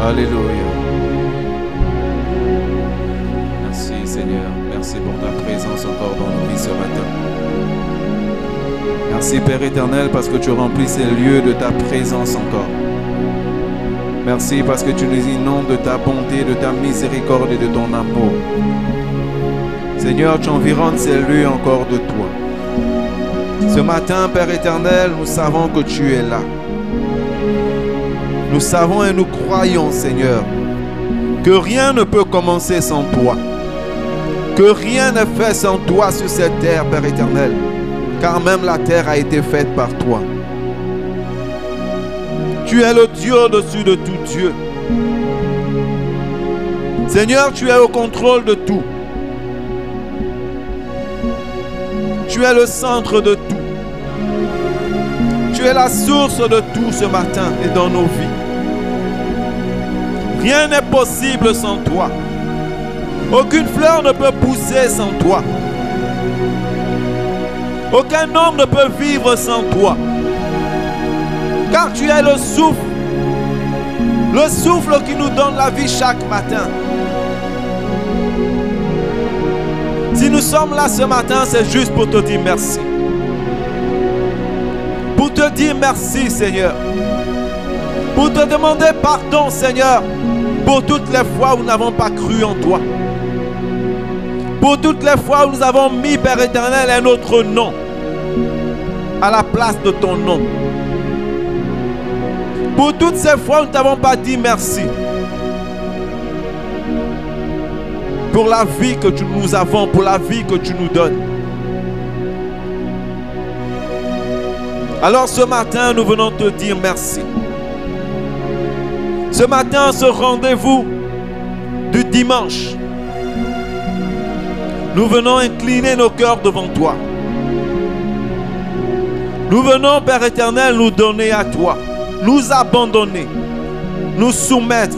Alléluia. Merci Seigneur. Merci pour ta présence encore dans nos vies ce matin. Merci Père éternel parce que tu remplis ces lieux de ta présence encore. Merci parce que tu nous inondes de ta bonté, de ta miséricorde et de ton amour. Seigneur, tu environnes ces lieux encore de toi. Ce matin, Père éternel, nous savons que tu es là. Nous savons et nous croyons, Seigneur, que rien ne peut commencer sans toi. Que rien n'est fait sans toi sur cette terre, Père éternel. Car même la terre a été faite par toi. Tu es le Dieu au-dessus de tout Dieu. Seigneur, tu es au contrôle de tout. Tu es le centre de tout. Tu es la source de tout ce matin et dans nos vies. Rien n'est possible sans toi. Aucune fleur ne peut pousser sans toi. Aucun homme ne peut vivre sans toi. Car tu es le souffle qui nous donne la vie chaque matin. Si nous sommes là ce matin, c'est juste pour te dire merci. Pour te dire merci, Seigneur. Pour te demander pardon, Seigneur, pour toutes les fois où nous n'avons pas cru en toi. Pour toutes les fois où nous avons mis, Père éternel, un autre nom à la place de ton nom. Pour toutes ces fois où nous ne t'avons pas dit merci. Pour la vie que nous avons, pour la vie que tu nous donnes. Alors ce matin, nous venons te dire merci. Ce matin, ce rendez-vous du dimanche, nous venons incliner nos cœurs devant toi. Nous venons, Père éternel, nous donner à toi, nous abandonner, nous soumettre,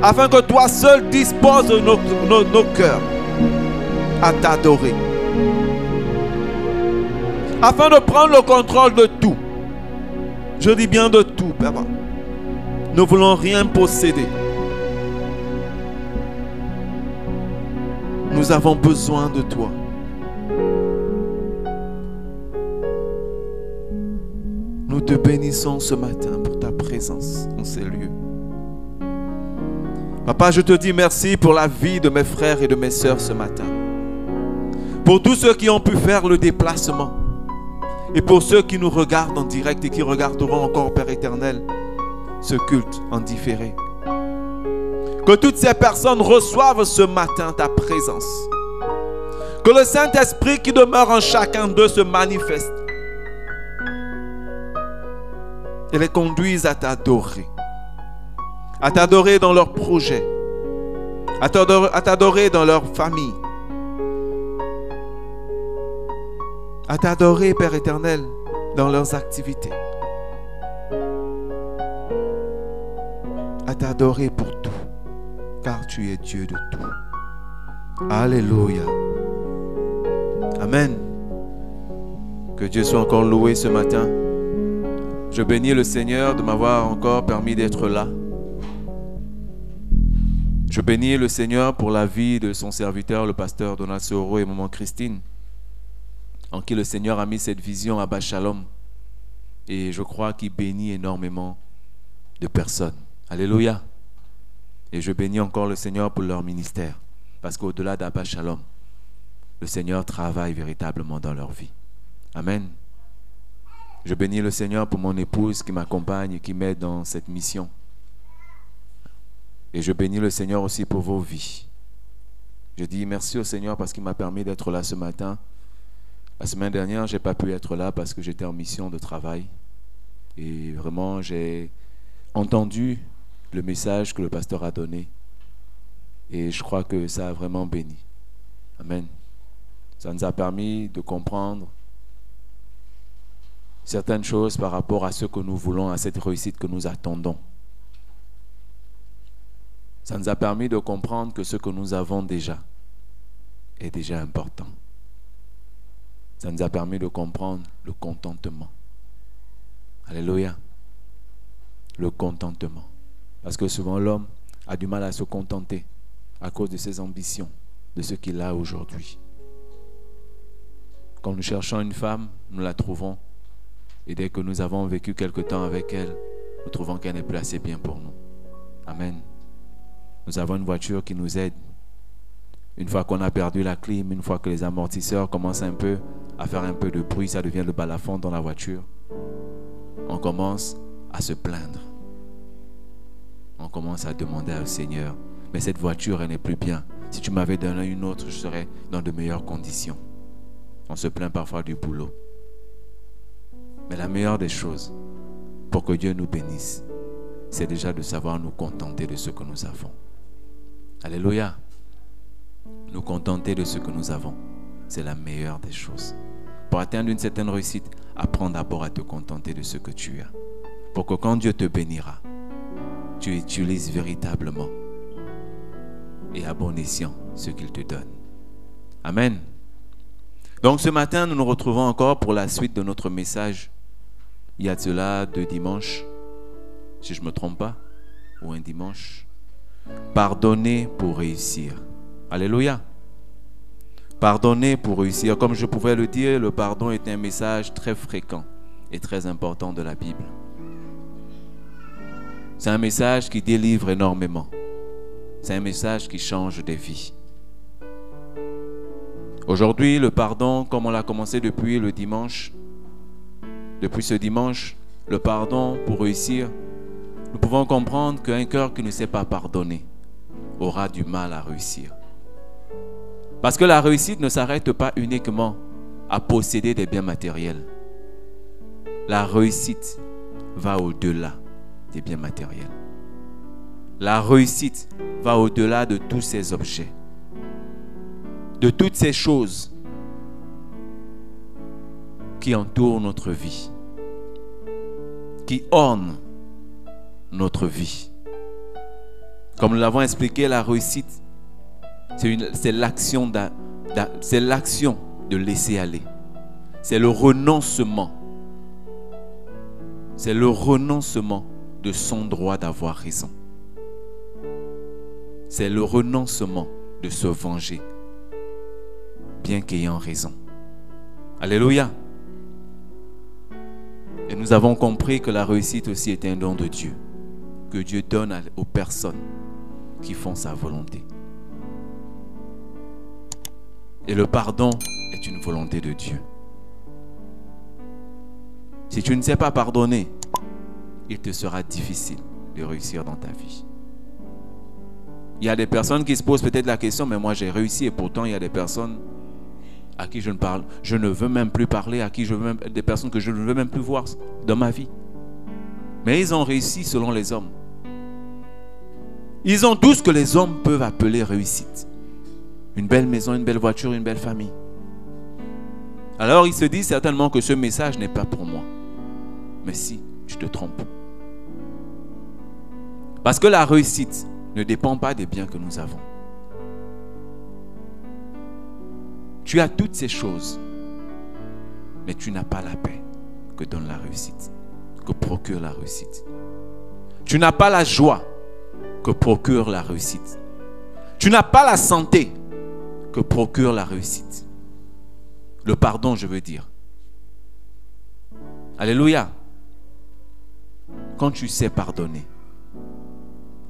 afin que toi seul disposes de nos cœurs à t'adorer. Afin de prendre le contrôle de tout. Je dis bien de tout, Papa. Nous ne voulons rien posséder. Nous avons besoin de toi. Nous te bénissons ce matin pour ta présence en ces lieux. Papa, je te dis merci pour la vie de mes frères et de mes sœurs ce matin. Pour tous ceux qui ont pu faire le déplacement. Et pour ceux qui nous regardent en direct et qui regarderont encore, Père éternel, ce culte en différé. Que toutes ces personnes reçoivent ce matin ta présence. Que le Saint-Esprit qui demeure en chacun d'eux se manifeste. Et les conduise à t'adorer. À t'adorer dans leurs projets. À t'adorer dans leur famille. À t'adorer, Père éternel, dans leurs activités. À t'adorer pour tout. Car tu es Dieu de tout. Alléluia. Amen. Que Dieu soit encore loué ce matin. Je bénis le Seigneur de m'avoir encore permis d'être là. Je bénis le Seigneur pour la vie de son serviteur, le pasteur Donald Soro et maman Christine, en qui le Seigneur a mis cette vision à Bas Shalom. Et je crois qu'il bénit énormément de personnes. Alléluia. Et je bénis encore le Seigneur pour leur ministère. Parce qu'au-delà d'Abba Shalom, le Seigneur travaille véritablement dans leur vie. Amen. Je bénis le Seigneur pour mon épouse qui m'accompagne et qui m'aide dans cette mission. Et je bénis le Seigneur aussi pour vos vies. Je dis merci au Seigneur parce qu'il m'a permis d'être là ce matin. La semaine dernière, je n'ai pas pu être là parce que j'étais en mission de travail. Et vraiment, j'ai entendu le message que le pasteur a donné. Et je crois que ça a vraiment béni. Amen. Ça nous a permis de comprendre certaines choses par rapport à ce que nous voulons, à cette réussite que nous attendons. Ça nous a permis de comprendre que ce que nous avons déjà est déjà important. Ça nous a permis de comprendre le contentement. Alléluia. le contentement. Parce que souvent l'homme a du mal à se contenter à cause de ses ambitions, de ce qu'il a aujourd'hui. Quand nous cherchons une femme, nous la trouvons. Et dès que nous avons vécu quelque temps avec elle, nous trouvons qu'elle n'est plus assez bien pour nous. Amen. Nous avons une voiture qui nous aide. Une fois qu'on a perdu la clim, une fois que les amortisseurs commencent un peu à faire un peu de bruit, ça devient le balafon dans la voiture. On commence à se plaindre. On commence à demander au Seigneur, mais cette voiture, elle n'est plus bien. Si tu m'avais donné une autre, je serais dans de meilleures conditions. On se plaint parfois du boulot. Mais la meilleure des choses, pour que Dieu nous bénisse, c'est déjà de savoir nous contenter de ce que nous avons. Alléluia. Nous contenter de ce que nous avons, c'est la meilleure des choses. Pour atteindre une certaine réussite, apprends d'abord à te contenter de ce que tu as. Pour que quand Dieu te bénira, tu utilises véritablement et à bon escient ce qu'il te donne. Amen. Donc ce matin, nous nous retrouvons encore pour la suite de notre message. Il y a de cela 2 dimanches, si je ne me trompe pas, ou un dimanche. Pardonner pour réussir. Alléluia. Pardonner pour réussir. Comme je pouvais le dire, le pardon est un message très fréquent et très important de la Bible. C'est un message qui délivre énormément. C'est un message qui change des vies. Aujourd'hui, le pardon, comme on l'a commencé depuis le dimanche, depuis ce dimanche, le pardon pour réussir, nous pouvons comprendre qu'un cœur qui ne sait pas pardonner aura du mal à réussir. Parce que la réussite ne s'arrête pas uniquement à posséder des biens matériels. La réussite va au-delà des biens matériels. La réussite va au-delà de tous ces objets, de toutes ces choses qui entourent notre vie, qui ornent notre vie. Comme nous l'avons expliqué, la réussite, c'est l'action de laisser aller. C'est le renoncement. C'est le renoncement de son droit d'avoir raison. C'est le renoncement de se venger, bien qu'ayant raison. Alléluia. Et nous avons compris que la réussite aussi est un don de Dieu, que Dieu donne aux personnes qui font sa volonté. Et le pardon est une volonté de Dieu. Si tu ne sais pas pardonner, il te sera difficile de réussir dans ta vie. Il y a des personnes qui se posent peut-être la question, mais moi j'ai réussi, et pourtant il y a des personnes à qui je ne veux même plus parler, des personnes que je ne veux même plus voir dans ma vie. Mais ils ont réussi selon les hommes. Ils ont tout ce que les hommes peuvent appeler réussite. Une belle maison, une belle voiture, une belle famille. Alors ils se disent certainement que ce message n'est pas pour moi. Mais si, tu te trompes. Parce que la réussite ne dépend pas des biens que nous avons. Tu as toutes ces choses, mais tu n'as pas la paix que donne la réussite, que procure la réussite. Tu n'as pas la joie que procure la réussite. Tu n'as pas la santé que procure la réussite. Le pardon, je veux dire. Alléluia. Quand tu sais pardonner,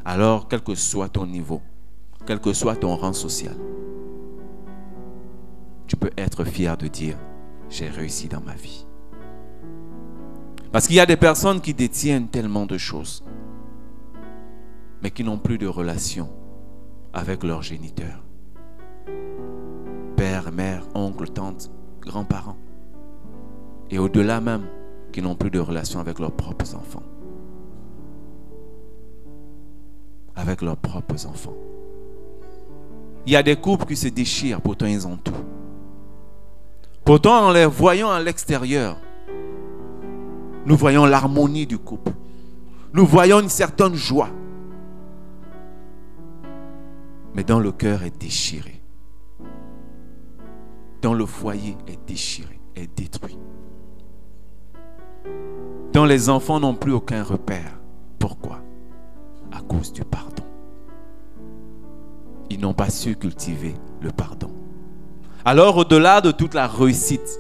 alors quel que soit ton niveau, quel que soit ton rang social, tu peux être fier de dire, j'ai réussi dans ma vie. Parce qu'il y a des personnes qui détiennent tellement de choses, mais qui n'ont plus de relation avec leur géniteur. Père, mère, oncle, tante, grands-parents. Et au-delà même, qui n'ont plus de relation avec leurs propres enfants. Avec leurs propres enfants. Il y a des couples qui se déchirent, pourtant ils ont tout. Pourtant, en les voyant à l'extérieur, nous voyons l'harmonie du couple. Nous voyons une certaine joie. Mais dans le cœur est déchiré. Dans le foyer est déchiré, est détruit. Dans les enfants n'ont plus aucun repère cause du pardon. Ils n'ont pas su cultiver le pardon. Alors, au-delà de toute la réussite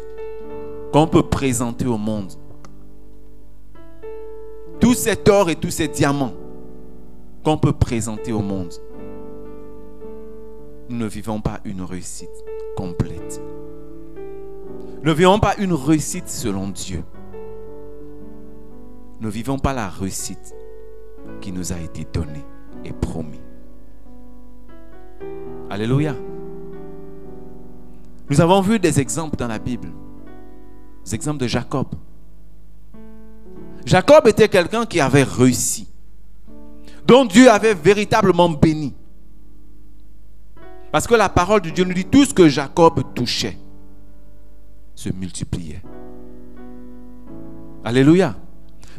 qu'on peut présenter au monde, tout cet or et tous ces diamants qu'on peut présenter au monde, nous ne vivons pas une réussite complète. Nous ne vivons pas une réussite selon Dieu. Nous ne vivons pas la réussite qui nous a été donnée et promise. Alléluia. Nous avons vu des exemples dans la Bible. Des exemples de Jacob. Jacob était quelqu'un qui avait réussi, dont Dieu avait véritablement béni. Parce que la parole de Dieu nous dit tout ce que Jacob touchait se multipliait. Alléluia.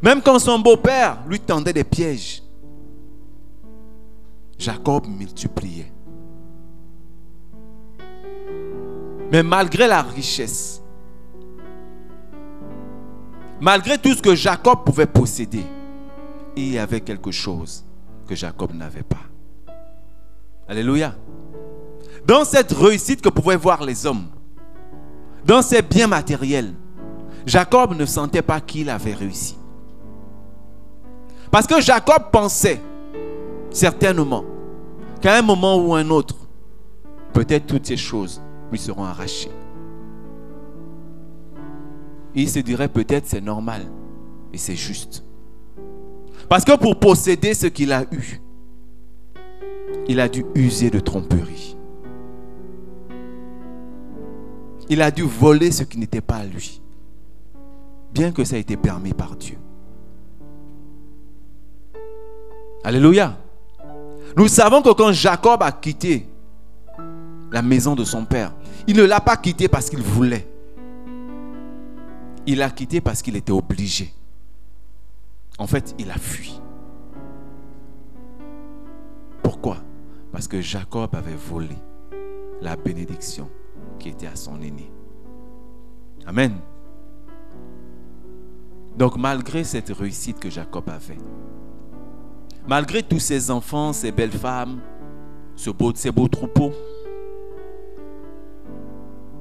Même quand son beau-père lui tendait des pièges, Jacob multipliait. Mais malgré la richesse, malgré tout ce que Jacob pouvait posséder, il y avait quelque chose que Jacob n'avait pas. Alléluia. Dans cette réussite que pouvaient voir les hommes, dans ces biens matériels, Jacob ne sentait pas qu'il avait réussi. Parce que Jacob pensait certainement qu'à un moment ou un autre, peut-être toutes ces choses lui seront arrachées. Il se dirait peut-être c'est normal et c'est juste. Parce que pour posséder ce qu'il a eu, il a dû user de tromperie. Il a dû voler ce qui n'était pas à lui, bien que ça ait été permis par Dieu. Alléluia. Nous savons que quand Jacob a quitté la maison de son père, il ne l'a pas quitté parce qu'il voulait. Il l'a quitté parce qu'il était obligé. En fait, il a fui. Pourquoi? Parce que Jacob avait volé la bénédiction qui était à son aîné. Amen. Donc malgré cette réussite que Jacob avait, malgré tous ses enfants, ses belles femmes, ces beaux troupeaux,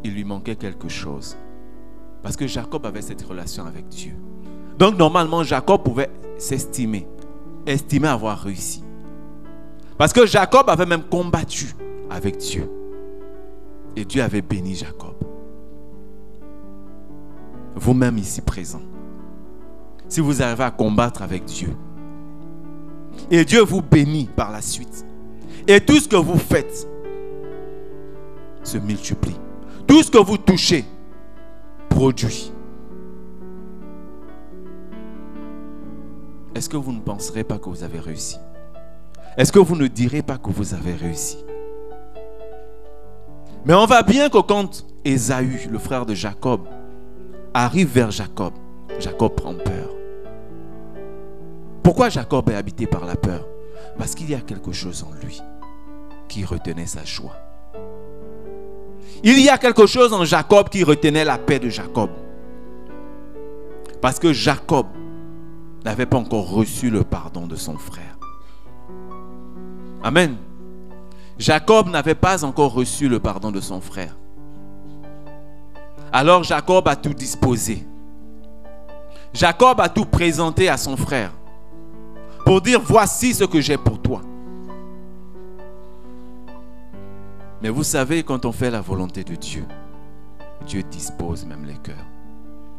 il lui manquait quelque chose. Parce que Jacob avait cette relation avec Dieu. Donc normalement, Jacob pouvait estimer avoir réussi. Parce que Jacob avait même combattu avec Dieu. Et Dieu avait béni Jacob. Vous-même ici présent, si vous arrivez à combattre avec Dieu, et Dieu vous bénit par la suite, et tout ce que vous faites se multiplie. Tout ce que vous touchez produit. Est-ce que vous ne penserez pas que vous avez réussi? Est-ce que vous ne direz pas que vous avez réussi? Mais on voit bien que quand Ésaü, le frère de Jacob, arrive vers Jacob, Jacob prend peur. Pourquoi Jacob est habité par la peur? Parce qu'il y a quelque chose en lui qui retenait sa joie. Il y a quelque chose en Jacob qui retenait la paix de Jacob. Parce que Jacob n'avait pas encore reçu le pardon de son frère. Amen. Jacob n'avait pas encore reçu le pardon de son frère. Alors Jacob a tout disposé. Jacob a tout présenté à son frère pour dire voici ce que j'ai pour toi. Mais vous savez, quand on fait la volonté de Dieu, Dieu dispose même les cœurs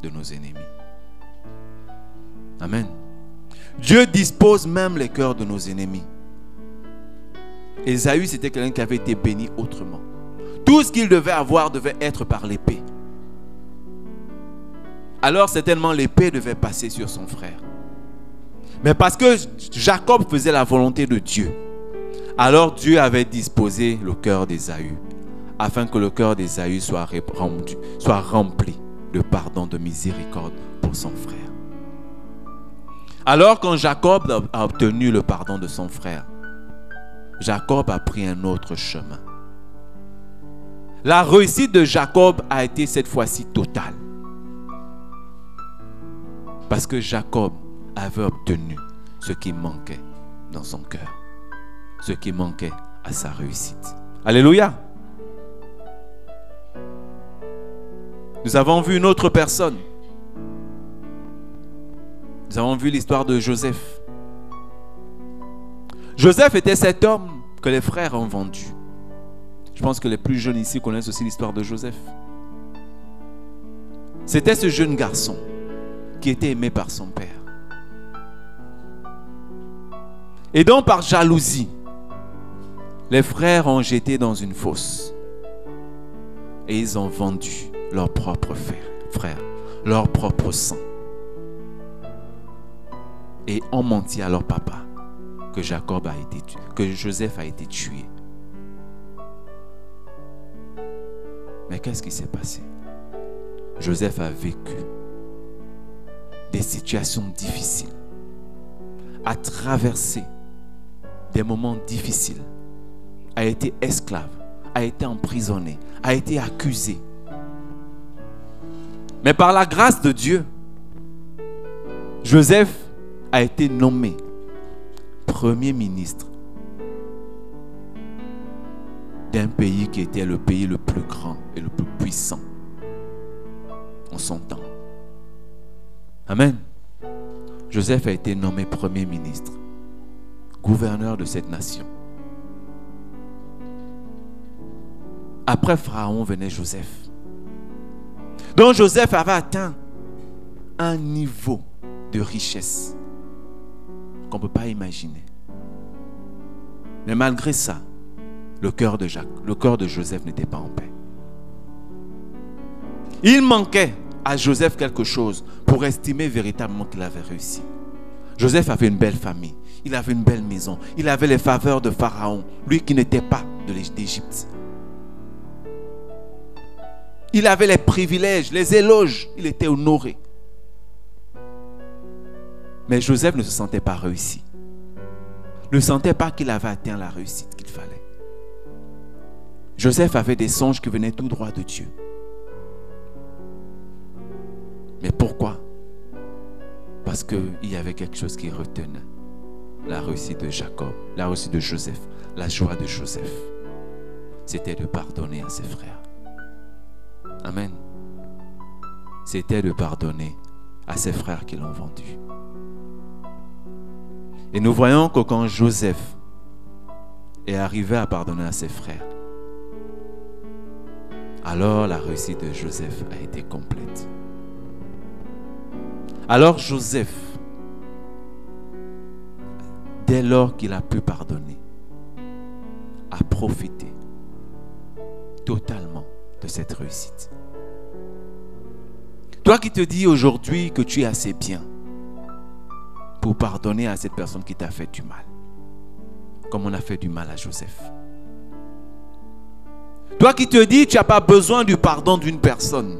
de nos ennemis. Amen. Dieu dispose même les cœurs de nos ennemis. Ésaü, c'était quelqu'un qui avait été béni autrement. Tout ce qu'il devait avoir devait être par l'épée. Alors certainement l'épée devait passer sur son frère. Mais parce que Jacob faisait la volonté de Dieu, alors Dieu avait disposé le cœur d'Ésaü, afin que le cœur d'Ésaü soit rempli de pardon, de miséricorde pour son frère. Alors quand Jacob a obtenu le pardon de son frère, Jacob a pris un autre chemin. La réussite de Jacob a été cette fois-ci totale. Parce que Jacob avait obtenu ce qui manquait dans son cœur, ce qui manquait à sa réussite. Alléluia. Nous avons vu une autre personne. Nous avons vu l'histoire de Joseph. Joseph était cet homme que les frères ont vendu. Je pense que les plus jeunes ici connaissent aussi l'histoire de Joseph. C'était ce jeune garçon qui était aimé par son père. Et donc par jalousie, les frères ont jeté dans une fosse. Et ils ont vendu leur propre frère, leur propre sang. Et ont menti à leur papa que Joseph a été tué. Mais qu'est-ce qui s'est passé? Joseph a vécu des situations difficiles, a traversé des moments difficiles, a été esclave, a été emprisonné, a été accusé. Mais par la grâce de Dieu, Joseph a été nommé premier ministre d'un pays qui était le pays le plus grand et le plus puissant en son temps. Amen. Joseph a été nommé premier ministre, gouverneur de cette nation. Après Pharaon venait Joseph. Donc Joseph avait atteint un niveau de richesse qu'on ne peut pas imaginer. Mais malgré ça, le cœur de Joseph n'était pas en paix. Il manquait à Joseph quelque chose pour estimer véritablement qu'il avait réussi. Joseph avait une belle famille, il avait une belle maison, il avait les faveurs de Pharaon, lui qui n'était pas d'Égypte. Il avait les privilèges, les éloges, il était honoré. Mais Joseph ne se sentait pas réussi. Ne sentait pas qu'il avait atteint la réussite qu'il fallait. Joseph avait des songes qui venaient tout droit de Dieu. Mais pourquoi? Parce qu'il y avait quelque chose qui retenait la réussite de Jacob, la réussite de Joseph, la joie de Joseph. C'était de pardonner à ses frères. Amen. C'était de pardonner à ses frères qui l'ont vendu. Et nous voyons que quand Joseph est arrivé à pardonner à ses frères, alors la réussite de Joseph a été complète. Alors Joseph, dès lors qu'il a pu pardonner, a profité totalement de cette réussite. Toi qui te dis aujourd'hui que tu es assez bien pour pardonner à cette personne qui t'a fait du mal, comme on a fait du mal à Joseph. Toi qui te dis que tu n'as pas besoin du pardon d'une personne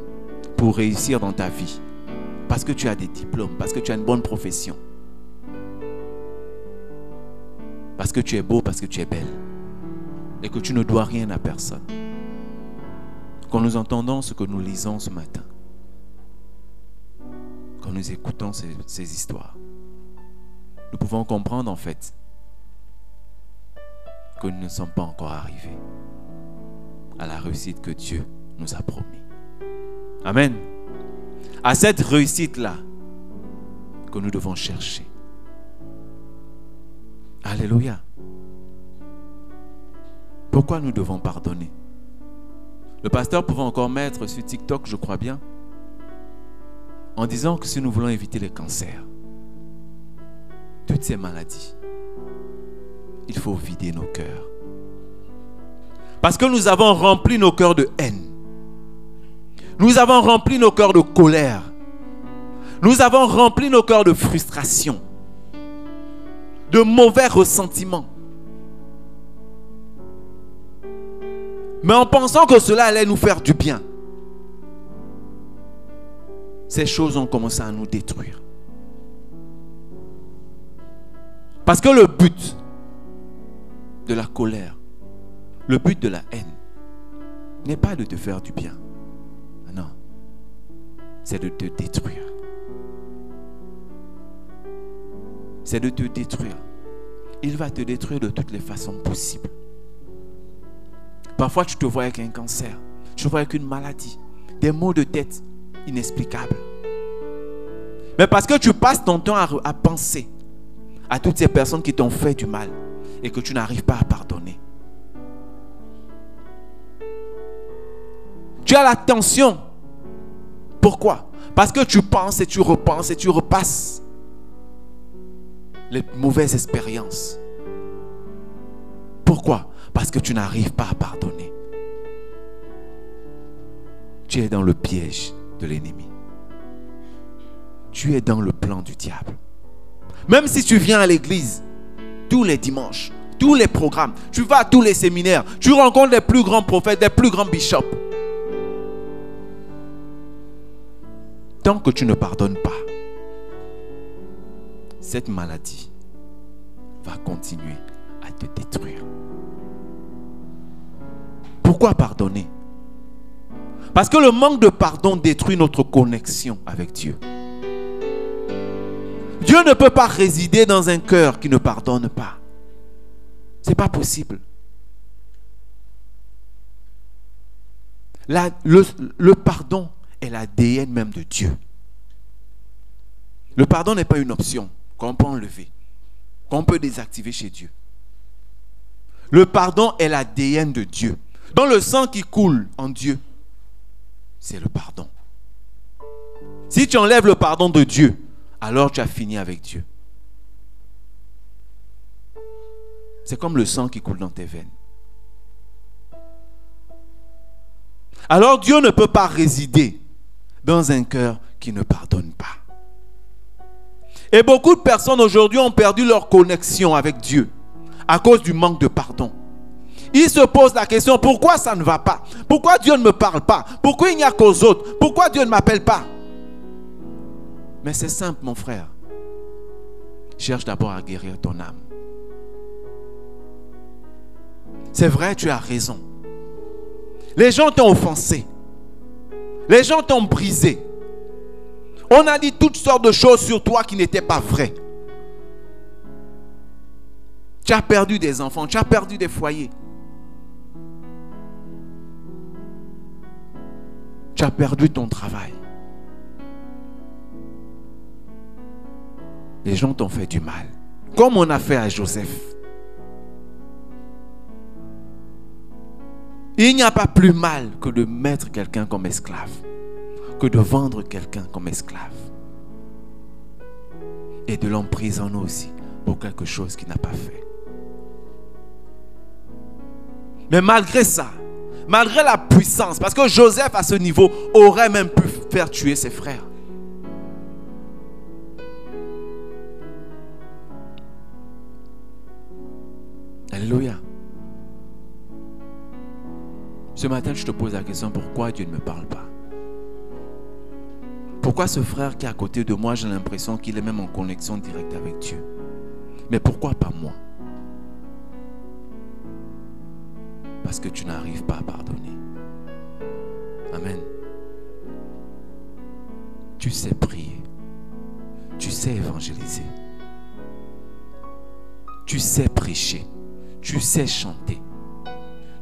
pour réussir dans ta vie, parce que tu as des diplômes, parce que tu as une bonne profession, parce que tu es beau, parce que tu es belle, et que tu ne dois rien à personne. Quand nous entendons ce que nous lisons ce matin, quand nous écoutons ces histoires, nous pouvons comprendre en fait que nous ne sommes pas encore arrivés à la réussite que Dieu nous a promis. Amen. À cette réussite-là que nous devons chercher. Alléluia. Pourquoi nous devons pardonner? Le pasteur pouvait encore mettre sur TikTok, je crois bien, en disant que si nous voulons éviter les cancers, toutes ces maladies, il faut vider nos cœurs. Parce que nous avons rempli nos cœurs de haine. Nous avons rempli nos cœurs de colère. Nous avons rempli nos cœurs de frustration, de mauvais ressentiments. Mais en pensant que cela allait nous faire du bien, ces choses ont commencé à nous détruire. Parce que le but de la colère, le but de la haine, n'est pas de te faire du bien. Non, c'est de te détruire. C'est de te détruire. il va te détruire de toutes les façons possibles. Parfois, tu te vois avec un cancer, tu te vois avec une maladie, des maux de tête inexplicables. Mais parce que tu passes ton temps à penser à toutes ces personnes qui t'ont fait du mal et que tu n'arrives pas à pardonner. Tu as la tension. Pourquoi? Parce que tu penses et tu repenses et tu repasses les mauvaises expériences. Pourquoi? Parce que tu n'arrives pas à pardonner. Tu es dans le piège de l'ennemi. Tu es dans le plan du diable. Même si tu viens à l'église tous les dimanches, tous les programmes, tu vas à tous les séminaires, tu rencontres les plus grands prophètes, les plus grands bishops. Tant que tu ne pardonnes pas, cette maladie va continuer à te détruire. Pourquoi pardonner? Parce que le manque de pardon détruit notre connexion avec Dieu. Dieu ne peut pas résider dans un cœur qui ne pardonne pas. Ce n'est pas possible. Le pardon est l'ADN même de Dieu. Le pardon n'est pas une option qu'on peut enlever, qu'on peut désactiver chez Dieu. Le pardon est l'ADN de Dieu. Dans le sang qui coule en Dieu, c'est le pardon. Si tu enlèves le pardon de Dieu, alors tu as fini avec Dieu. C'est comme le sang qui coule dans tes veines. Alors Dieu ne peut pas résider dans un cœur qui ne pardonne pas. Et beaucoup de personnes aujourd'hui ont perdu leur connexion avec Dieu à cause du manque de pardon. Ils se posent la question, pourquoi ça ne va pas? Pourquoi Dieu ne me parle pas? Pourquoi il n'y a qu'aux autres? Pourquoi Dieu ne m'appelle pas? Mais c'est simple, mon frère. Cherche d'abord à guérir ton âme. C'est vrai, tu as raison. Les gens t'ont offensé. Les gens t'ont brisé. On a dit toutes sortes de choses sur toi qui n'étaient pas vraies. Tu as perdu des enfants, tu as perdu des foyers. Tu as perdu ton travail. Les gens t'ont fait du mal. Comme on a fait à Joseph. Il n'y a pas plus mal que de mettre quelqu'un comme esclave, que de vendre quelqu'un comme esclave. Et de l'emprisonner aussi pour quelque chose qu'il n'a pas fait. Mais malgré ça, malgré la puissance, parce que Joseph à ce niveau aurait même pu faire tuer ses frères. Alléluia. Ce matin, je te pose la question, pourquoi Dieu ne me parle pas? Pourquoi ce frère qui est à côté de moi, j'ai l'impression qu'il est même en connexion directe avec Dieu? Mais pourquoi pas moi? Parce que tu n'arrives pas à pardonner. Amen. Tu sais prier. Tu sais évangéliser. Tu sais prêcher. Tu sais chanter.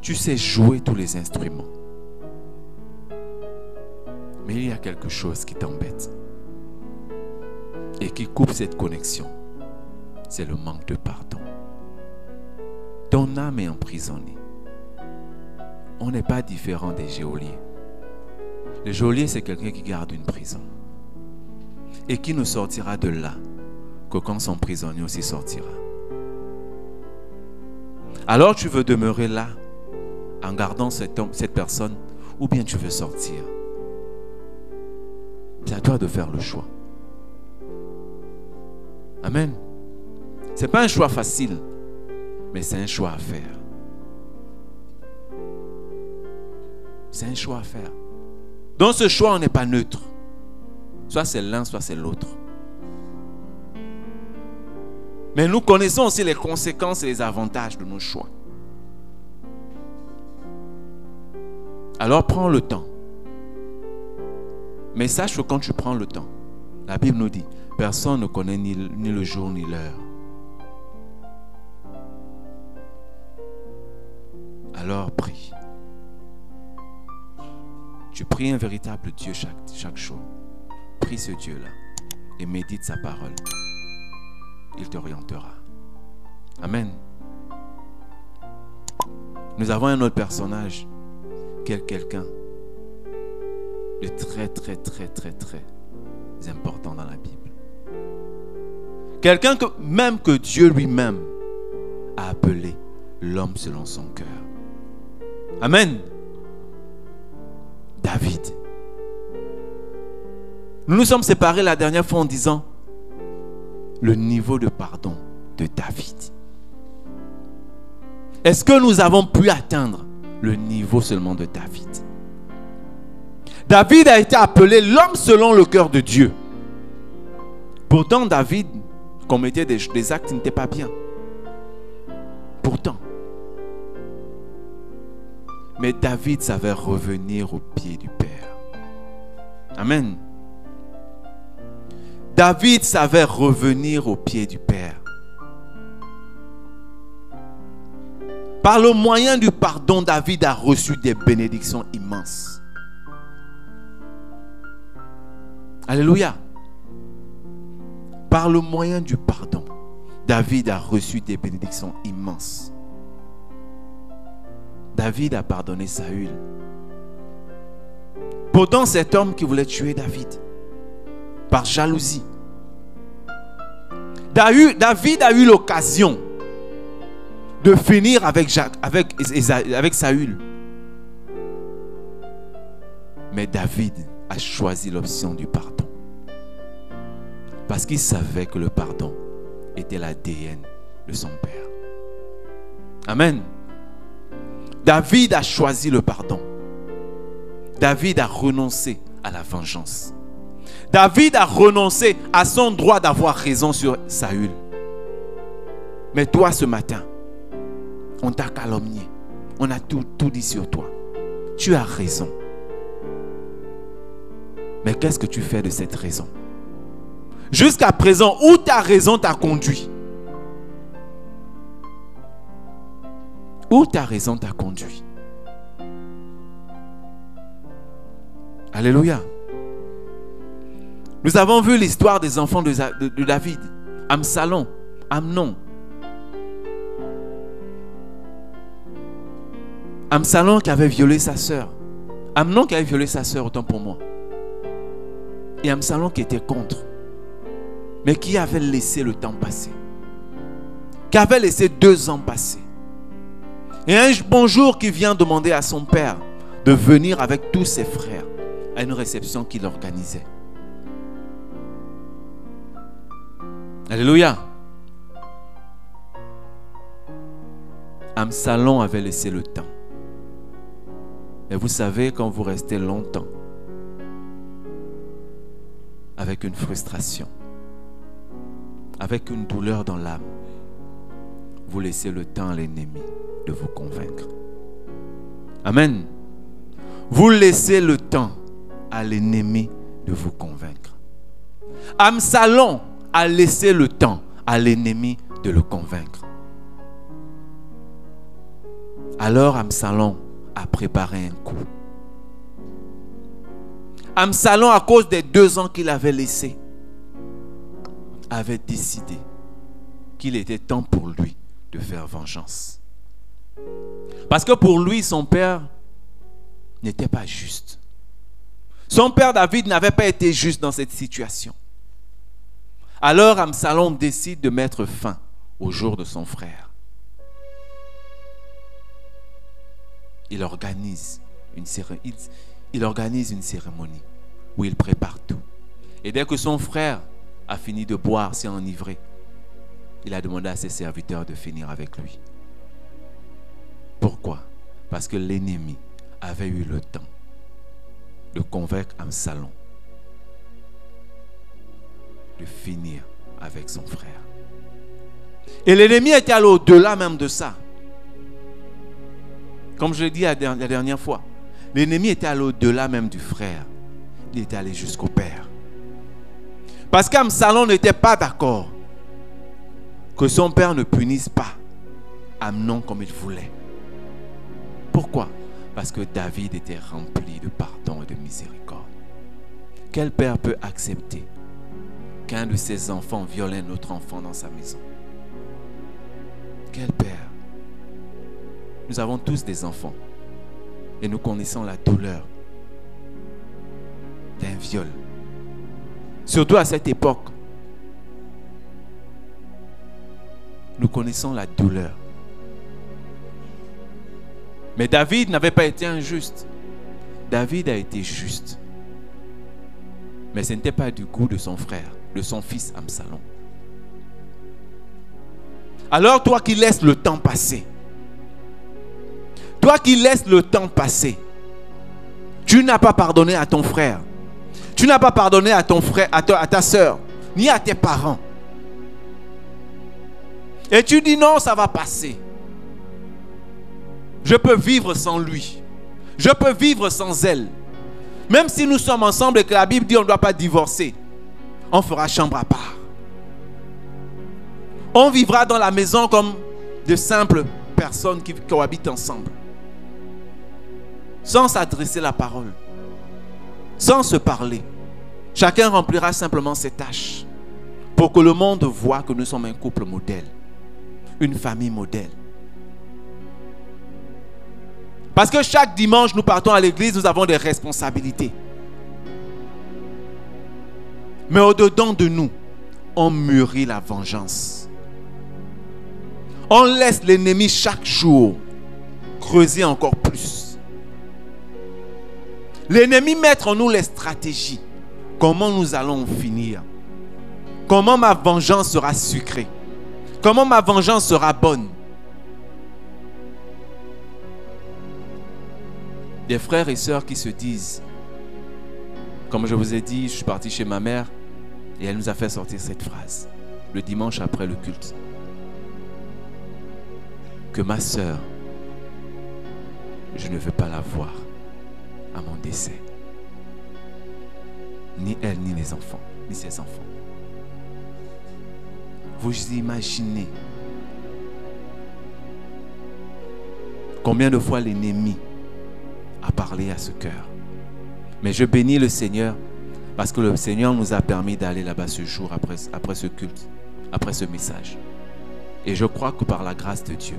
Tu sais jouer tous les instruments. Mais il y a quelque chose qui t'embête et qui coupe cette connexion. C'est le manque de pardon. Ton âme est emprisonnée. On n'est pas différent des geôliers. Le geôlier, c'est quelqu'un qui garde une prison et qui ne sortira de là que quand son prisonnier aussi sortira. Alors tu veux demeurer là en gardant cette personne, ou bien tu veux sortir? C'est à toi de faire le choix. Amen. Ce n'est pas un choix facile, mais c'est un choix à faire. C'est un choix à faire. Dans ce choix, on n'est pas neutre. Soit c'est l'un, soit c'est l'autre. Mais nous connaissons aussi les conséquences et les avantages de nos choix. Alors prends le temps. Mais sache que quand tu prends le temps, la Bible nous dit, personne ne connaît ni le jour ni l'heure. alors prie. Tu pries un véritable Dieu chaque jour. Prie ce Dieu-là et médite sa parole. Il t'orientera. Amen. Nous avons un autre personnage, quelqu'un de très important dans la Bible. Quelqu'un que Dieu lui-même a appelé l'homme selon son cœur. Amen. David. Nous nous sommes séparés la dernière fois en disant le niveau de pardon de David. Est-ce que nous avons pu atteindre le niveau seulement de David? David a été appelé l'homme selon le cœur de Dieu. Pourtant, David commettait des actes qui n'étaient pas bien. Pourtant. Mais David savait revenir au pied du Père. Amen. David savait revenir au pied du Père. Par le moyen du pardon, David a reçu des bénédictions immenses. Alléluia. Par le moyen du pardon, David a reçu des bénédictions immenses. David a pardonné Saül. Pourtant, cet homme qui voulait tuer David, par jalousie. David a eu l'occasion de finir avec Saül. Mais David a choisi l'option du pardon. Parce qu'il savait que le pardon était l'ADN de son père. Amen. David a choisi le pardon. David a renoncé à la vengeance. David a renoncé à son droit d'avoir raison sur Saül. Mais toi, ce matin, on t'a calomnié. On a tout dit sur toi. Tu as raison. Mais qu'est-ce que tu fais de cette raison? Jusqu'à présent, où ta raison t'a conduit? Où ta raison t'a conduit? Alléluia. Nous avons vu l'histoire des enfants de David. Absalom, Amnon. Absalom qui avait violé sa sœur. Amnon qui avait violé sa sœur, autant pour moi. Et Absalom qui était contre. Mais qui avait laissé le temps passer. Qui avait laissé 2 ans passer. Et un bon jour qui vient demander à son père de venir avec tous ses frères à une réception qu'il organisait. Alléluia. Absalom avait laissé le temps. Et vous savez, quand vous restez longtemps avec une frustration, avec une douleur dans l'âme, vous laissez le temps à l'ennemi de vous convaincre. Amen. Vous laissez le temps à l'ennemi de vous convaincre. Absalom a laissé le temps à l'ennemi de le convaincre. Alors Absalom a préparé un coup. Absalom, à cause des 2 ans qu'il avait laissés, avait décidé qu'il était temps pour lui de faire vengeance. Parce que pour lui, son père n'était pas juste. Son père David n'avait pas été juste dans cette situation. Alors Absalom décide de mettre fin au jour de son frère. Il organise une cérémonie où il prépare tout. Et dès que son frère a fini de boire, s'est enivré, il a demandé à ses serviteurs de finir avec lui. Pourquoi? Parce que l'ennemi avait eu le temps de convaincre Absalom de finir avec son frère. Et l'ennemi était allé au-delà même de ça. Comme je l'ai dit la dernière fois, l'ennemi était allé au-delà même du frère. Il était allé jusqu'au père. Parce qu'Absalom n'était pas d'accord que son père ne punisse pas Amnon comme il voulait. Pourquoi? Parce que David était rempli de pardon et de miséricorde. Quel père peut accepter qu'un de ses enfants viole un autre enfant dans sa maison? Quel père? Nous avons tous des enfants et nous connaissons la douleur d'un viol. Surtout à cette époque, nous connaissons la douleur. Mais David n'avait pas été injuste. David a été juste. Mais ce n'était pas du goût de son frère, de son fils Absalom. Alors toi qui laisses le temps passer, tu n'as pas pardonné à ton frère, tu n'as pas pardonné à ton frère, à ta soeur, ni à tes parents. Et tu dis non, ça va passer. Je peux vivre sans lui. Je peux vivre sans elle. Même si nous sommes ensemble et que la Bible dit qu'on ne doit pas divorcer, on fera chambre à part. On vivra dans la maison comme de simples personnes qui cohabitent ensemble. Sans s'adresser la parole. Sans se parler. Chacun remplira simplement ses tâches. Pour que le monde voie que nous sommes un couple modèle. Une famille modèle. Parce que chaque dimanche, nous partons à l'église, nous avons des responsabilités. Mais au-dedans de nous, on mûrit la vengeance. On laisse l'ennemi chaque jour creuser encore plus. L'ennemi met en nous les stratégies. Comment nous allons finir? Comment ma vengeance sera sucrée? Comment ma vengeance sera bonne? Des frères et sœurs qui se disent, comme je vous ai dit, je suis parti chez ma mère et elle nous a fait sortir cette phrase le dimanche après le culte. Que ma sœur, je ne veux pas la voir à mon décès. Ni elle, ni les enfants, ni ses enfants. Vous imaginez combien de fois l'ennemi a parlé à ce cœur. Mais je bénis le Seigneur parce que le Seigneur nous a permis d'aller là-bas ce jour après ce culte, après ce message. Et je crois que par la grâce de Dieu,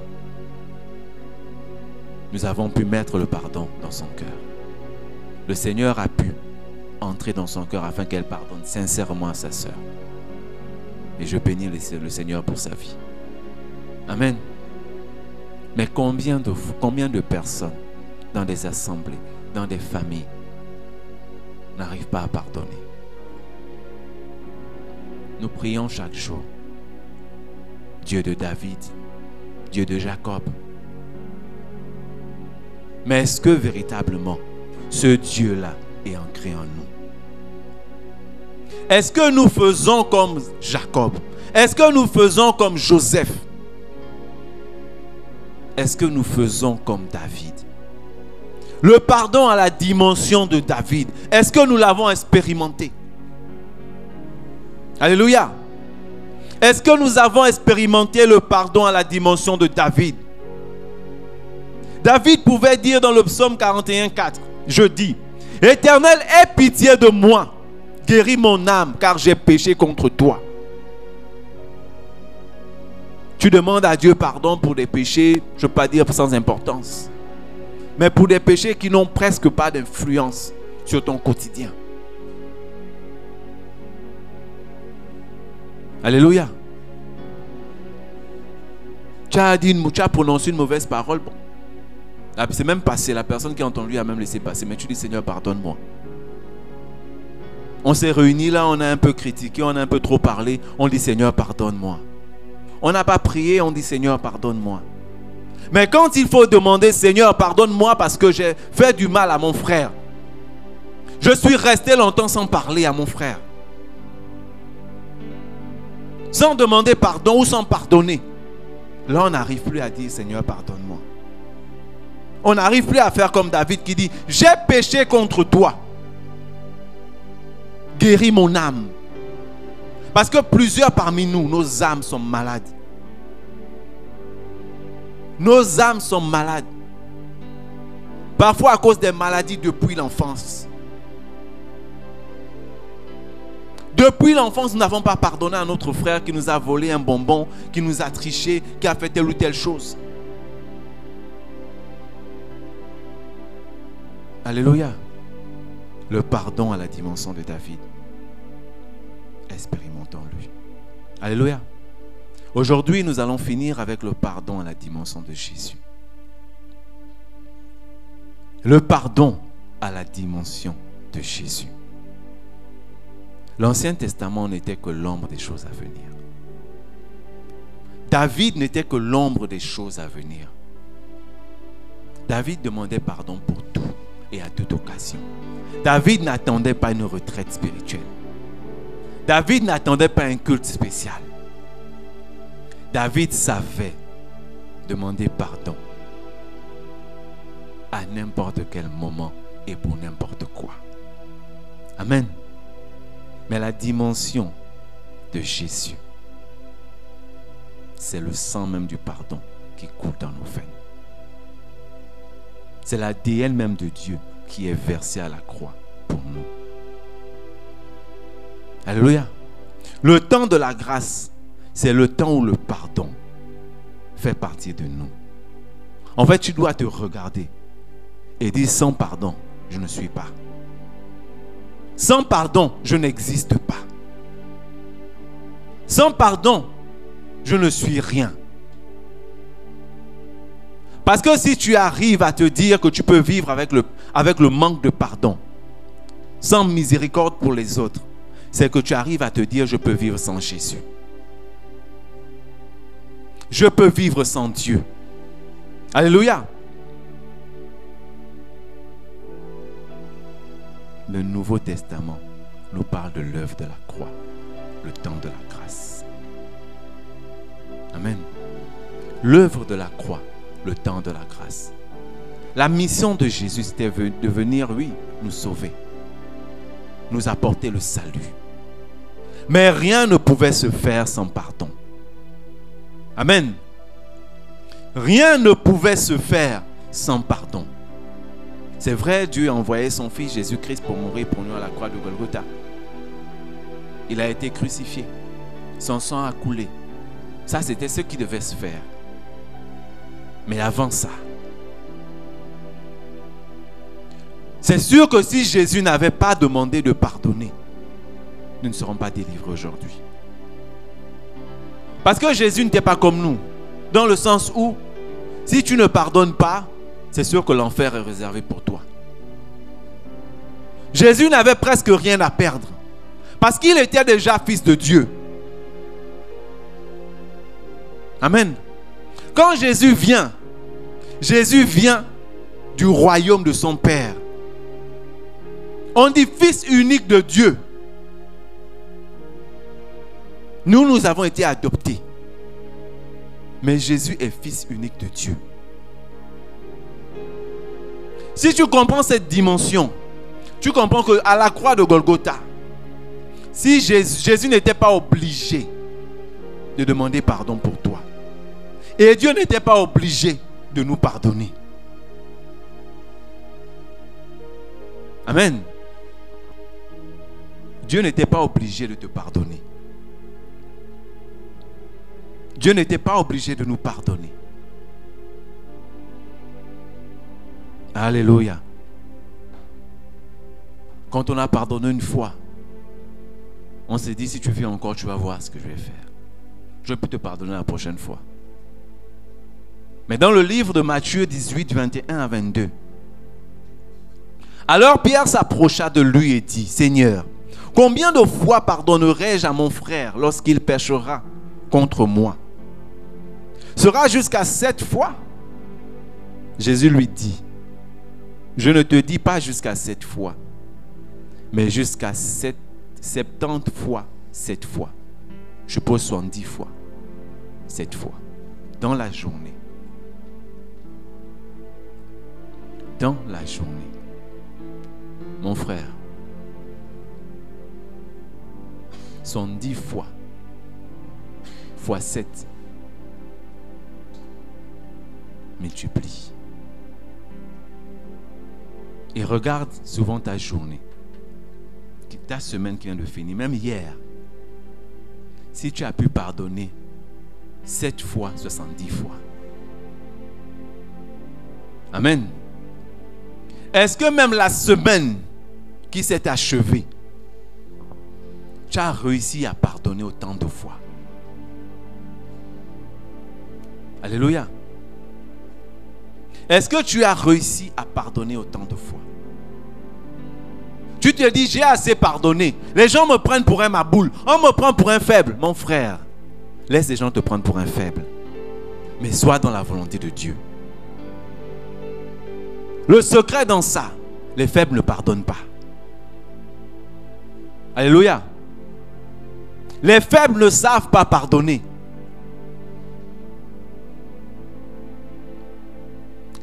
nous avons pu mettre le pardon dans son cœur. Le Seigneur a pu entrer dans son cœur afin qu'elle pardonne sincèrement à sa sœur. Et je bénis le Seigneur pour sa vie. Amen. Mais combien de personnes dans des assemblées, dans des familles, n'arrivent pas à pardonner? Nous prions chaque jour. Dieu de David, Dieu de Jacob. Mais est-ce que véritablement ce Dieu-là est ancré en nous? Est-ce que nous faisons comme Jacob? Est-ce que nous faisons comme Joseph? Est-ce que nous faisons comme David? Le pardon à la dimension de David, est-ce que nous l'avons expérimenté? Alléluia. Est-ce que nous avons expérimenté le pardon à la dimension de David? David pouvait dire dans le psaume 41:4, je dis, Éternel, aie pitié de moi, guéris mon âme, car j'ai péché contre toi. Tu demandes à Dieu pardon pour des péchés, je ne veux pas dire sans importance, mais pour des péchés qui n'ont presque pas d'influence sur ton quotidien. Alléluia. Tu as prononcé une mauvaise parole. Bon. C'est même passé. La personne qui a entendu a même laissé passer. Mais tu dis, Seigneur, pardonne-moi. On s'est réunis là, on a un peu critiqué, on a un peu trop parlé. On dit, Seigneur, pardonne-moi. On n'a pas prié, on dit, Seigneur, pardonne-moi. Mais quand il faut demander, Seigneur, pardonne-moi parce que j'ai fait du mal à mon frère. Je suis resté longtemps sans parler à mon frère. Sans demander pardon ou sans pardonner. Là, on n'arrive plus à dire, Seigneur, pardonne-moi. On n'arrive plus à faire comme David qui dit, j'ai péché contre toi. Guéris mon âme. Parce que plusieurs parmi nous, nos âmes sont malades. Nos âmes sont malades. Parfois à cause des maladies depuis l'enfance. Depuis l'enfance, nous n'avons pas pardonné à notre frère qui nous a volé un bonbon, qui nous a triché, qui a fait telle ou telle chose. Alléluia. Le pardon à la dimension de David. Expérimentons-le. Alléluia. Aujourd'hui, nous allons finir avec le pardon à la dimension de Jésus. Le pardon à la dimension de Jésus. L'Ancien Testament n'était que l'ombre des choses à venir. David n'était que l'ombre des choses à venir. David demandait pardon pour tout et à toute occasion. David n'attendait pas une retraite spirituelle. David n'attendait pas un culte spécial. David savait demander pardon à n'importe quel moment et pour n'importe quoi. Amen. Mais la dimension de Jésus, c'est le sang même du pardon qui coule dans nos veines. C'est l'ADN même de Dieu qui est versé à la croix pour nous. Alléluia. Le temps de la grâce, c'est le temps où le pardon fait partie de nous. En fait, tu dois te regarder et dire sans pardon, je ne suis pas. Sans pardon, je n'existe pas. Sans pardon, je ne suis rien. Parce que si tu arrives à te dire que tu peux vivre avec le manque de pardon, sans miséricorde pour les autres, c'est que tu arrives à te dire je peux vivre sans Jésus. Je peux vivre sans Dieu. Alléluia. Le Nouveau Testament nous parle de l'œuvre de la croix, le temps de la grâce. Amen. L'œuvre de la croix, le temps de la grâce. La mission de Jésus, c'était de venir, oui, nous sauver, nous apporter le salut. Mais rien ne pouvait se faire sans pardon. Amen. Rien ne pouvait se faire sans pardon. C'est vrai, Dieu a envoyé son Fils Jésus-Christ pour mourir pour nous à la croix de Golgotha. Il a été crucifié. Son sang a coulé. Ça, c'était ce qui devait se faire. Mais avant ça, c'est sûr que si Jésus n'avait pas demandé de pardonner, nous ne serons pas délivrés aujourd'hui. Parce que Jésus n'était pas comme nous. Dans le sens où, si tu ne pardonnes pas, c'est sûr que l'enfer est réservé pour toi. Jésus n'avait presque rien à perdre. Parce qu'il était déjà fils de Dieu. Amen. Quand Jésus vient du royaume de son Père. On dit fils unique de Dieu. Nous avons été adoptés. Mais Jésus est fils unique de Dieu. Si tu comprends cette dimension, tu comprends qu'à la croix de Golgotha, si Jésus n'était pas obligé de demander pardon pour toi, et Dieu n'était pas obligé de nous pardonner. Amen. Dieu n'était pas obligé de te pardonner. Dieu n'était pas obligé de nous pardonner. Alléluia. Quand on a pardonné une fois, on s'est dit si tu viens encore, tu vas voir ce que je vais faire. Je peux te pardonner la prochaine fois. Mais dans le livre de Matthieu 18, 21 à 22, alors Pierre s'approcha de lui et dit, Seigneur, combien de fois pardonnerai-je à mon frère lorsqu'il péchera contre moi? Sera jusqu'à 7 fois? Jésus lui dit, je ne te dis pas jusqu'à 7 fois, mais jusqu'à 70 fois 7 fois. Je pose 70 fois 7 fois dans la journée. Dans la journée. Mon frère, 70 fois 7 multiplie. Et regarde souvent ta journée, ta semaine qui vient de finir, même hier. Si tu as pu pardonner 7 fois, 70 fois. Amen. Est-ce que même la semaine qui s'est achevée, tu as réussi à pardonner autant de fois? Alléluia. Est-ce que tu as réussi à pardonner autant de fois? Tu te dis, j'ai assez pardonné. Les gens me prennent pour un maboule. On me prend pour un faible. Mon frère, laisse les gens te prendre pour un faible. Mais sois dans la volonté de Dieu. Le secret dans ça, les faibles ne pardonnent pas. Alléluia. Les faibles ne savent pas pardonner.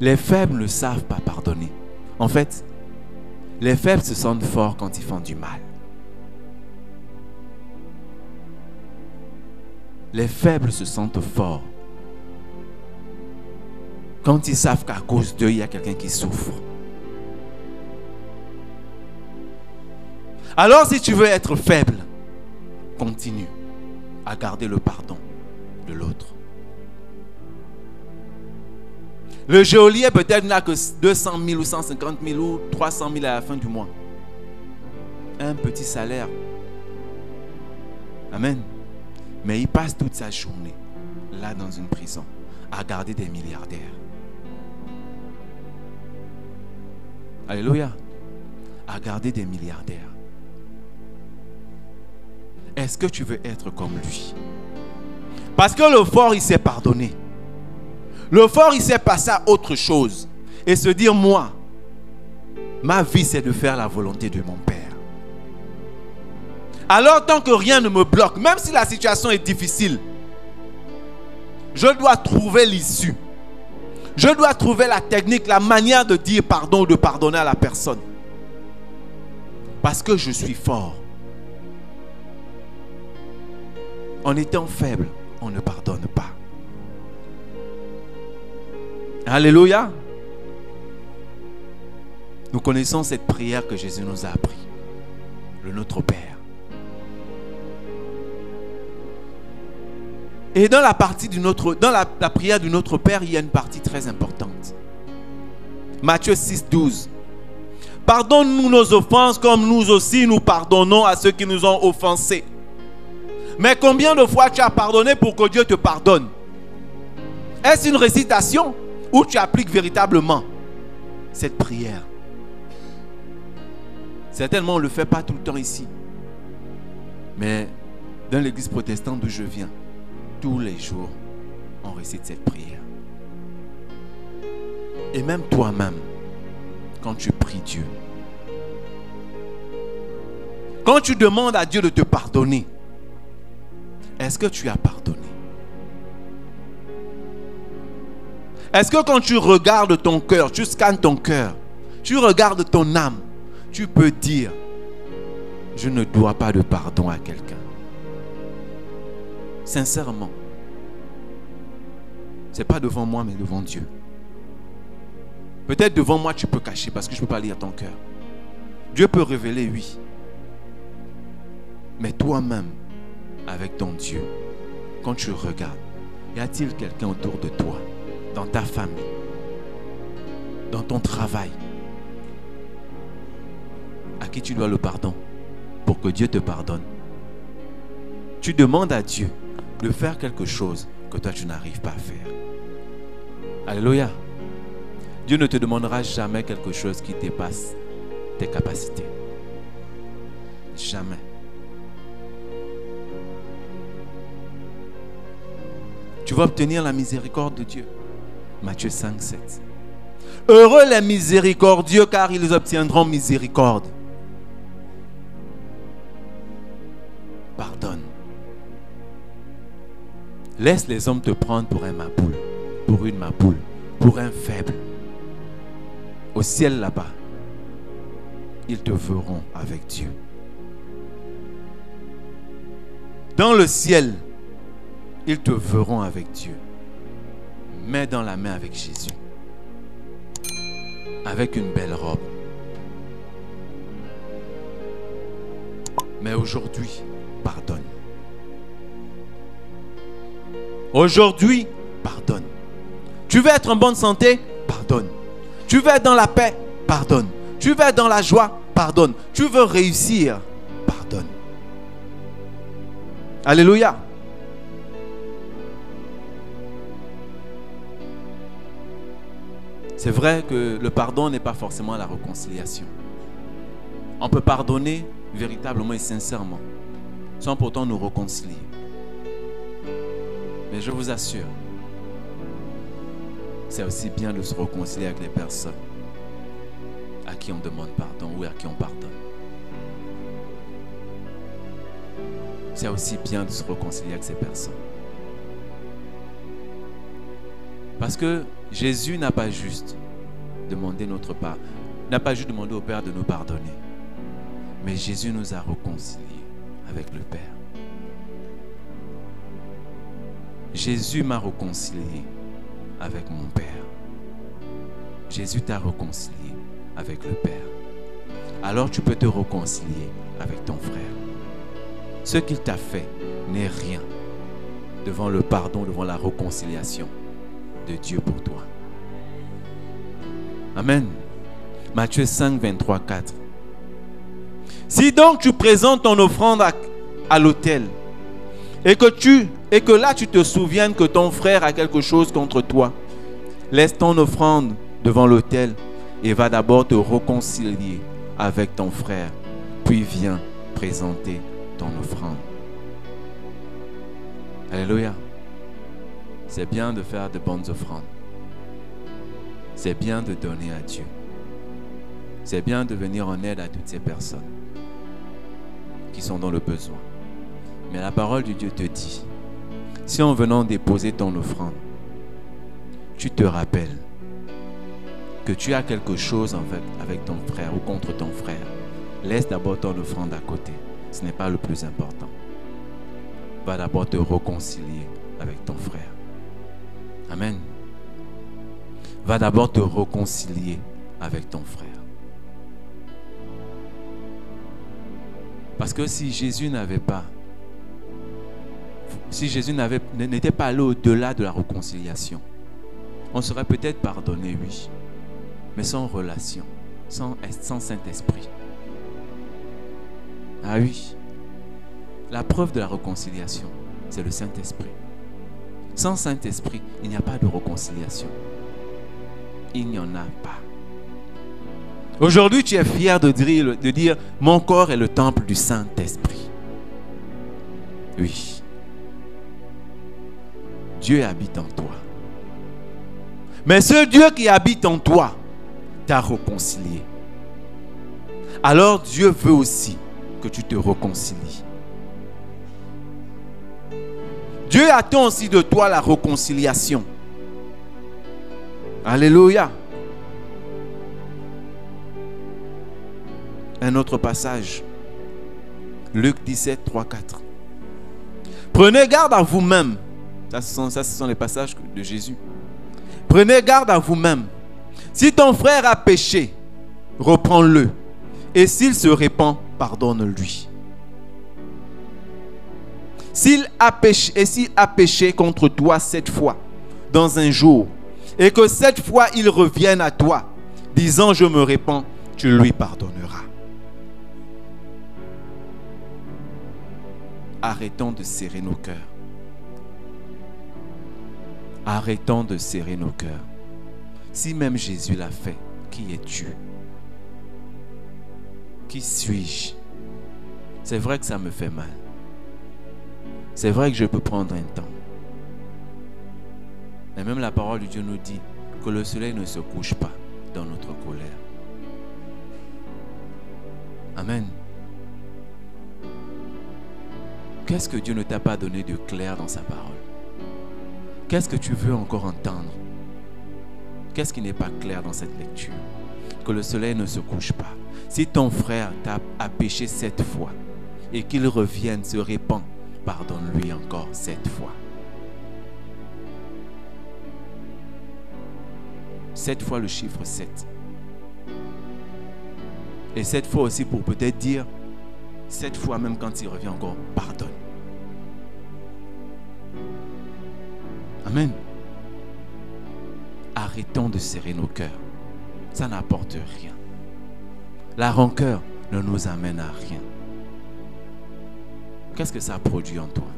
Les faibles ne savent pas pardonner. En fait, les faibles se sentent forts quand ils font du mal. Les faibles se sentent forts quand ils savent qu'à cause d'eux, il y a quelqu'un qui souffre. Alors si tu veux être faible, continue à garder le pardon de l'autre. Le geôlier peut-être n'a que 200 000 ou 150 000 ou 300 000 à la fin du mois. Un petit salaire. Amen. Mais il passe toute sa journée là dans une prison à garder des milliardaires. Alléluia. À garder des milliardaires. Est-ce que tu veux être comme lui? Parce que le fort, il s'est pardonné. Le fort, il s'est passé à autre chose. Et se dire, moi, ma vie, c'est de faire la volonté de mon Père. Alors, tant que rien ne me bloque, même si la situation est difficile, je dois trouver l'issue. Je dois trouver la technique, la manière de dire pardon ou de pardonner à la personne. Parce que je suis fort. En étant faible, on ne pardonne pas. Alléluia. Nous connaissons cette prière que Jésus nous a appris. Le Notre Père. Et dans la partie du Notre, dans la prière du Notre Père, il y a une partie très importante. Matthieu 6, 12. Pardonne-nous nos offenses comme nous aussi nous pardonnons à ceux qui nous ont offensés. Mais combien de fois tu as pardonné pour que Dieu te pardonne? Est-ce une récitation ou tu appliques véritablement cette prière? Certainement on ne le fait pas tout le temps ici. Mais dans l'église protestante d'où je viens, tous les jours, on récite cette prière. Et même toi-même, quand tu pries Dieu, quand tu demandes à Dieu de te pardonner, est-ce que tu as pardonné? Est-ce que quand tu regardes ton cœur, tu scannes ton cœur, tu regardes ton âme, tu peux dire, je ne dois pas de pardon à quelqu'un? Sincèrement. Ce n'est pas devant moi, mais devant Dieu. Peut-être devant moi, tu peux cacher parce que je ne peux pas lire ton cœur. Dieu peut révéler, oui. Mais toi-même, avec ton Dieu, quand tu regardes, y a-t-il quelqu'un autour de toi, dans ta famille, dans ton travail, à qui tu dois le pardon pour que Dieu te pardonne? Tu demandes à Dieu de faire quelque chose que toi tu n'arrives pas à faire. Alléluia. Dieu ne te demandera jamais quelque chose qui dépasse tes capacités. Jamais. Tu vas obtenir la miséricorde de Dieu. Matthieu 5, 7. Heureux les miséricordieux, car ils obtiendront miséricorde. Pardonne. Laisse les hommes te prendre pour un maboule, pour une maboule, pour un faible. Au ciel là-bas, ils te verront avec Dieu. Dans le ciel, ils te verront avec Dieu. Main dans la main avec Jésus. Avec une belle robe, Mais aujourd'hui, pardonne. Aujourd'hui, pardonne. Tu veux être en bonne santé? Pardonne. Tu veux être dans la paix? Pardonne. Tu veux être dans la joie? Pardonne. Tu veux réussir? Pardonne. Alléluia. C'est vrai que le pardon n'est pas forcément la réconciliation. On peut pardonner véritablement et sincèrement, sans pourtant nous réconcilier. Mais je vous assure, c'est aussi bien de se réconcilier avec les personnes à qui on demande pardon ou à qui on pardonne. C'est aussi bien de se réconcilier avec ces personnes. Parce que Jésus n'a pas juste demandé notre part, n'a pas juste demandé au Père de nous pardonner, mais Jésus nous a réconciliés avec le Père. Jésus m'a réconcilié avec mon Père. Jésus t'a réconcilié avec le Père. Alors tu peux te réconcilier avec ton frère. Ce qu'il t'a fait n'est rien devant le pardon, devant la réconciliation de Dieu pour toi. Amen. Matthieu 5, 23, 4. Si donc tu présentes ton offrande à l'autel et que là tu te souviennes que ton frère a quelque chose contre toi, laisse ton offrande devant l'autel et va d'abord te réconcilier avec ton frère, puis viens présenter ton offrande. Alléluia. C'est bien de faire de bonnes offrandes. C'est bien de donner à Dieu. C'est bien de venir en aide à toutes ces personnes qui sont dans le besoin. Mais la parole de Dieu te dit, si en venant déposer ton offrande, tu te rappelles que tu as quelque chose avec ton frère ou contre ton frère, laisse d'abord ton offrande à côté. Ce n'est pas le plus important. Va d'abord te réconcilier avec ton frère. Amen. Va d'abord te réconcilier avec ton frère. Parce que si Jésus n'était pas allé au-delà de la réconciliation, on serait peut-être pardonné, oui, mais sans relation, sans Saint-Esprit. Ah oui, la preuve de la réconciliation, c'est le Saint-Esprit. Sans Saint-Esprit, il n'y a pas de réconciliation. Il n'y en a pas. Aujourd'hui, tu es fier de dire mon corps est le temple du Saint-Esprit. Oui. Dieu habite en toi. Mais ce Dieu qui habite en toi t'a réconcilié. Alors Dieu veut aussi que tu te réconcilies. Dieu attend aussi de toi la réconciliation. Alléluia. Un autre passage. Luc 17, 3, 4. Prenez garde à vous-même. Ça, ce sont les passages de Jésus. Prenez garde à vous-même. Si ton frère a péché, reprends-le. Et s'il se répand, pardonne-lui. S'il a péché contre toi 7 fois dans un jour, et que 7 fois il revienne à toi, disant je me répands, tu lui pardonneras. Arrêtons de serrer nos cœurs. Arrêtons de serrer nos cœurs. Si même Jésus l'a fait, qui es-tu? Qui suis-je? C'est vrai que ça me fait mal. C'est vrai que je peux prendre un temps. Mais même la parole de Dieu nous dit que le soleil ne se couche pas dans notre colère. Amen. Qu'est-ce que Dieu ne t'a pas donné de clair dans sa parole? Qu'est-ce que tu veux encore entendre? Qu'est-ce qui n'est pas clair dans cette lecture? Que le soleil ne se couche pas. Si ton frère t'a péché 7 fois et qu'il revienne, se répand, pardonne-lui encore 7 fois. 7 fois le chiffre 7. Et 7 fois aussi pour peut-être dire, Cette fois, même quand il revient encore, pardonne. Amen. Arrêtons de serrer nos cœurs. Ça n'apporte rien. La rancœur ne nous amène à rien. Qu'est-ce que ça produit en toi?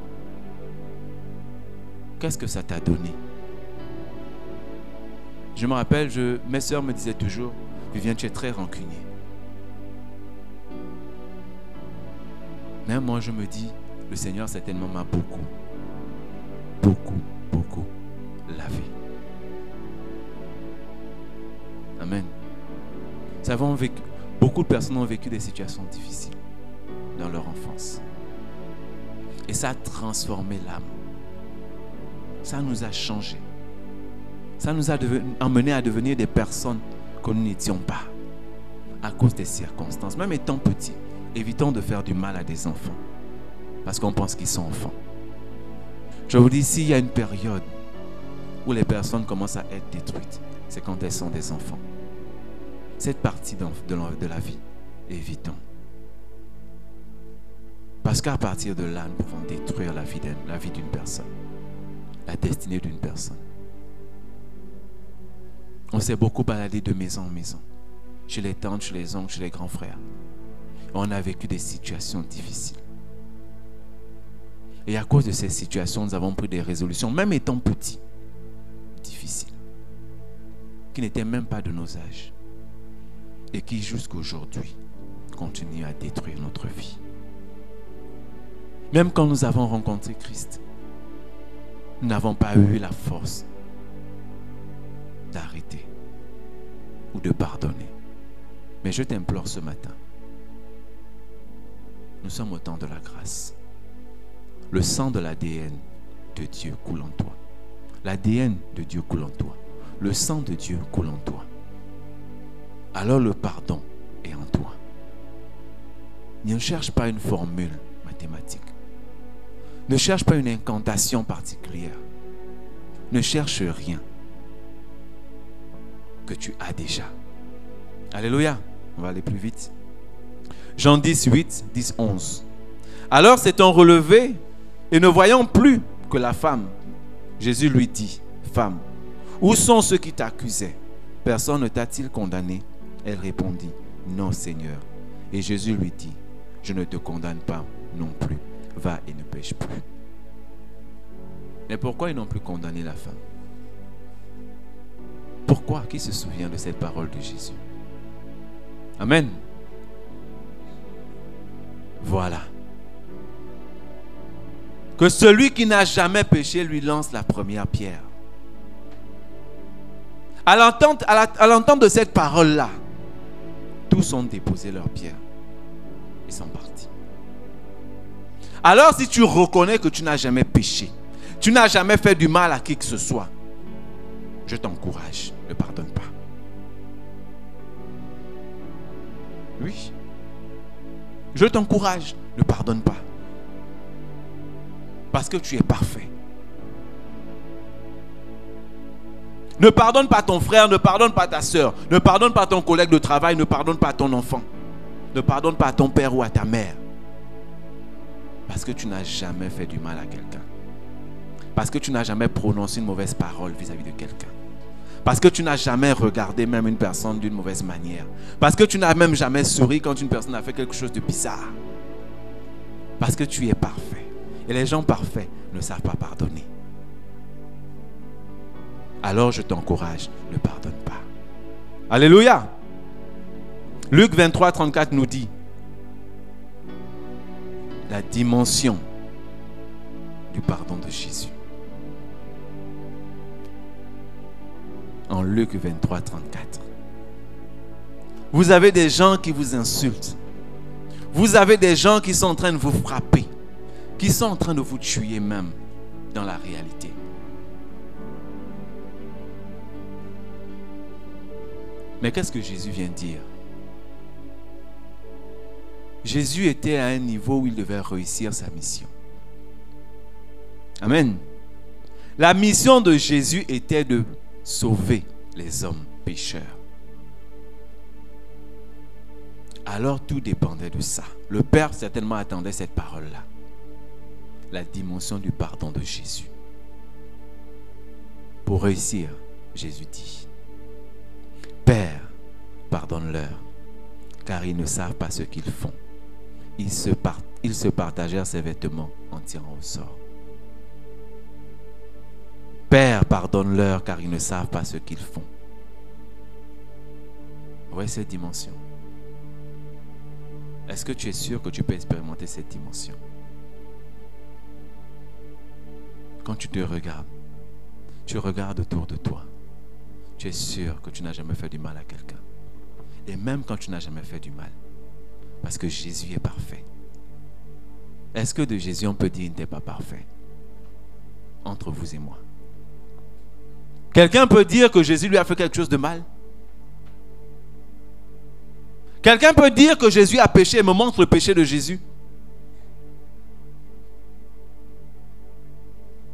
Qu'est-ce que ça t'a donné? Je me rappelle, mes sœurs me disaient toujours, Vivien, tu es très rancunier. Même moi, je me dis, le Seigneur certainement m'a beaucoup lavé. Amen. Nous avons vécu, beaucoup de personnes ont vécu des situations difficiles dans leur enfance. Et ça a transformé l'âme. Ça nous a changé. Ça nous a emmené à devenir des personnes que nous n'étions pas. À cause des circonstances. Même étant petits, évitons de faire du mal à des enfants. Parce qu'on pense qu'ils sont enfants. Je vous dis, s'il y a une période où les personnes commencent à être détruites, c'est quand elles sont des enfants. Cette partie de la vie, évitons. Parce qu'à partir de là, nous pouvons détruire la vie d'une personne. La destinée d'une personne. On s'est beaucoup baladé de maison en maison. Chez les tantes, chez les oncles, chez les grands frères. On a vécu des situations difficiles. Et à cause de ces situations, nous avons pris des résolutions, même étant petits, difficiles, qui n'étaient même pas de nos âges. Et qui jusqu'à aujourd'hui continuent à détruire notre vie. Même quand nous avons rencontré Christ, nous n'avons pas eu la force d'arrêter ou de pardonner. Mais je t'implore ce matin, nous sommes au temps de la grâce. Le sang de l'ADN de Dieu coule en toi. L'ADN de Dieu coule en toi. Le sang de Dieu coule en toi. Alors le pardon est en toi. Ne cherche pas une formule mathématique. Ne cherche pas une incantation particulière. Ne cherche rien que tu as déjà. Alléluia. On va aller plus vite. Jean 10, 8, 10, 11. Alors s'étant relevé et ne voyant plus que la femme, Jésus lui dit, femme, où sont ceux qui t'accusaient? Personne ne t'a-t-il condamné? Elle répondit, non Seigneur. Et Jésus lui dit, je ne te condamne pas non plus. Va et ne pêche plus. Mais pourquoi ils n'ont plus condamné la femme? Pourquoi? Qui se souvient de cette parole de Jésus? Amen. Voilà. Que celui qui n'a jamais péché lui lance la première pierre. À l'entente de cette parole-là, tous ont déposé leur pierre. Ils sont partis. Alors si tu reconnais que tu n'as jamais péché, tu n'as jamais fait du mal à qui que ce soit, je t'encourage, ne pardonne pas. Oui. Je t'encourage, ne pardonne pas. Parce que tu es parfait. Ne pardonne pas ton frère, ne pardonne pas ta soeur, ne pardonne pas ton collègue de travail, ne pardonne pas ton enfant. Ne pardonne pas à ton père ou à ta mère. Parce que tu n'as jamais fait du mal à quelqu'un. Parce que tu n'as jamais prononcé une mauvaise parole vis-à-vis de quelqu'un. Parce que tu n'as jamais regardé même une personne d'une mauvaise manière. Parce que tu n'as même jamais souri quand une personne a fait quelque chose de bizarre. Parce que tu es parfait. Et les gens parfaits ne savent pas pardonner. Alors je t'encourage, ne pardonne pas. Alléluia. Luc 23, 34 nous dit la dimension du pardon de Jésus. En Luc 23, 34. Vous avez des gens qui vous insultent. Vous avez des gens qui sont en train de vous frapper, qui sont en train de vous tuer même dans la réalité. Mais qu'est-ce que Jésus vient dire? Jésus était à un niveau où il devait réussir sa mission. Amen. La mission de Jésus était de sauver les hommes pécheurs. Alors tout dépendait de ça. Le Père certainement attendait cette parole-là. La dimension du pardon de Jésus. Pour réussir, Jésus dit, Père, pardonne-leur, car ils ne savent pas ce qu'ils font. Ils se partagèrent ses vêtements en tirant au sort. Père, pardonne-leur, car ils ne savent pas ce qu'ils font. Vous voyez cette dimension? Est-ce que tu es sûr que tu peux expérimenter cette dimension? Quand tu te regardes, tu regardes autour de toi. Tu es sûr que tu n'as jamais fait du mal à quelqu'un. Et même quand tu n'as jamais fait du mal. Parce que Jésus est parfait. Est-ce que de Jésus on peut dire qu'il n'était pas parfait? Entre vous et moi. Quelqu'un peut dire que Jésus lui a fait quelque chose de mal? Quelqu'un peut dire que Jésus a péché et me montre le péché de Jésus?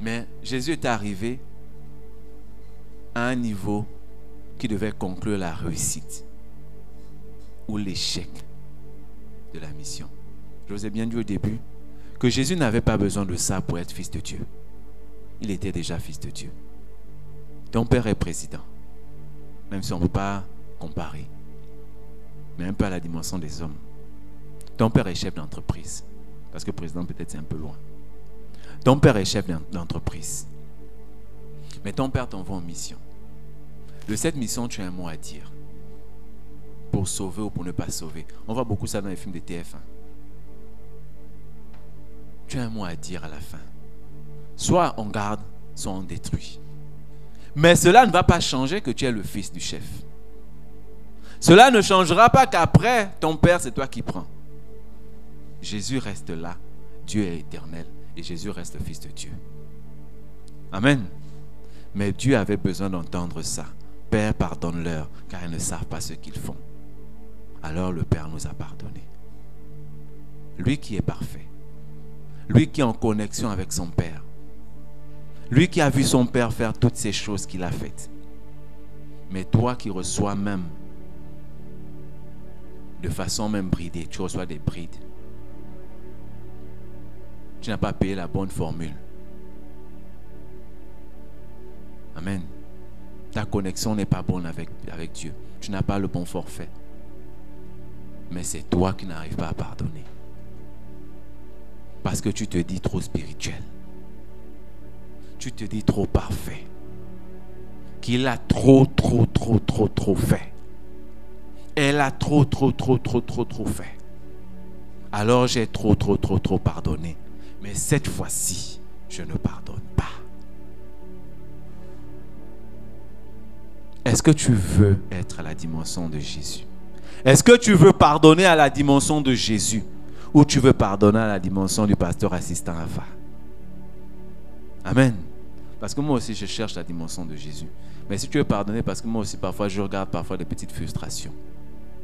Mais Jésus est arrivé à un niveau qui devait conclure la réussite ou l'échec de la mission. Je vous ai bien dit au début que Jésus n'avait pas besoin de ça pour être fils de Dieu. Il était déjà fils de Dieu. Ton père est président, même si on ne peut pas comparer, mais un peu à la dimension des hommes. Ton père est chef d'entreprise, parce que président peut-être c'est un peu loin. Ton père est chef d'entreprise, mais ton père t'envoie en mission. De cette mission, tu as un mot à dire. Pour sauver ou pour ne pas sauver. On voit beaucoup ça dans les films de TF1. Tu as un mot à dire à la fin. Soit on garde, soit on détruit. Mais cela ne va pas changer que tu es le fils du chef. Cela ne changera pas qu'après, ton père, c'est toi qui prends. Jésus reste là. Dieu est éternel. Et Jésus reste le fils de Dieu. Amen. Mais Dieu avait besoin d'entendre ça. Père, pardonne-leur, car ils ne savent pas ce qu'ils font. Alors le Père nous a pardonné. Lui qui est parfait. Lui qui est en connexion avec son Père. Lui qui a vu son Père faire toutes ces choses qu'il a faites. Mais toi qui reçois même, de façon même bridée, tu reçois des brides. Tu n'as pas payé la bonne formule. Amen. Ta connexion n'est pas bonne avec Dieu. Tu n'as pas le bon forfait. Mais c'est toi qui n'arrives pas à pardonner. Parce que tu te dis trop spirituel. Tu te dis trop parfait. Qu'il a trop fait. Elle a trop fait. Alors j'ai trop pardonné. Mais cette fois-ci, je ne pardonne pas. Est-ce que tu veux être à la dimension de Jésus? Est-ce que tu veux pardonner à la dimension de Jésus? Ou tu veux pardonner à la dimension du pasteur assistant Alpha? Amen. Parce que moi aussi, je cherche la dimension de Jésus. Mais si tu veux pardonner, parce que moi aussi, parfois, je regarde parfois des petites frustrations.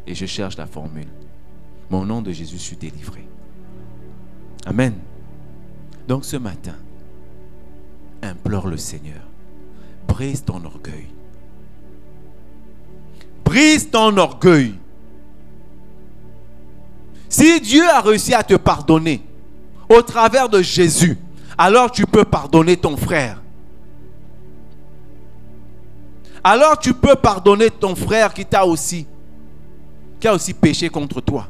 Et je cherche la formule. Mon nom de Jésus, je suis délivré. Amen. Donc ce matin, implore le Seigneur. Brise ton orgueil. Brise ton orgueil. Si Dieu a réussi à te pardonner au travers de Jésus, alors tu peux pardonner ton frère. Alors tu peux pardonner ton frère qui a aussi péché contre toi,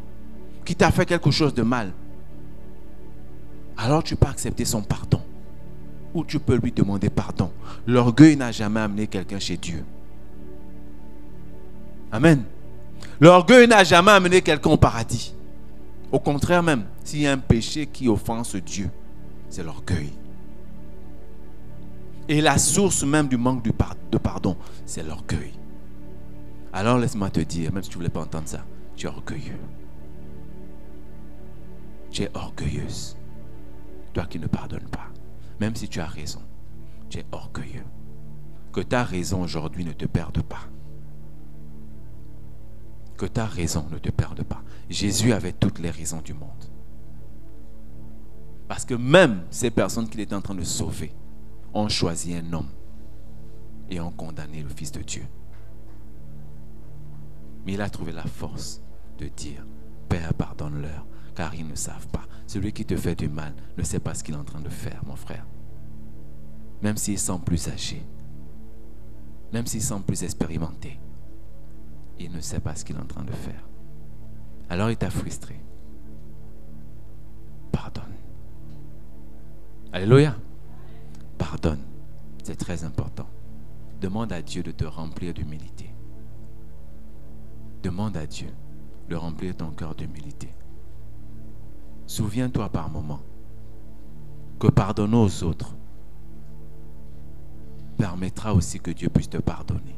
qui t'a fait quelque chose de mal. Alors tu peux accepter son pardon. Ou tu peux lui demander pardon. L'orgueil n'a jamais amené quelqu'un chez Dieu. Amen. L'orgueil n'a jamais amené quelqu'un au paradis. Au contraire même, s'il y a un péché qui offense Dieu, c'est l'orgueil. Et la source même du manque de pardon, c'est l'orgueil. Alors laisse-moi te dire, même si tu ne voulais pas entendre ça, tu es orgueilleux. Tu es orgueilleuse. Toi qui ne pardonnes pas. Même si tu as raison, tu es orgueilleux. Que ta raison aujourd'hui ne te perde pas. Que ta raison ne te perde pas. Jésus avait toutes les raisons du monde. Parce que même ces personnes qu'il était en train de sauver ont choisi un homme et ont condamné le Fils de Dieu. Mais il a trouvé la force de dire, Père, pardonne-leur, car ils ne savent pas. Celui qui te fait du mal ne sait pas ce qu'il est en train de faire, mon frère. Même s'il semble plus âgé, même s'il semble plus expérimenté, il ne sait pas ce qu'il est en train de faire. Alors il t'a frustré. Pardonne. Alléluia. Pardonne. C'est très important. Demande à Dieu de te remplir d'humilité. Demande à Dieu de remplir ton cœur d'humilité. Souviens-toi par moment que pardonner aux autres permettra aussi que Dieu puisse te pardonner.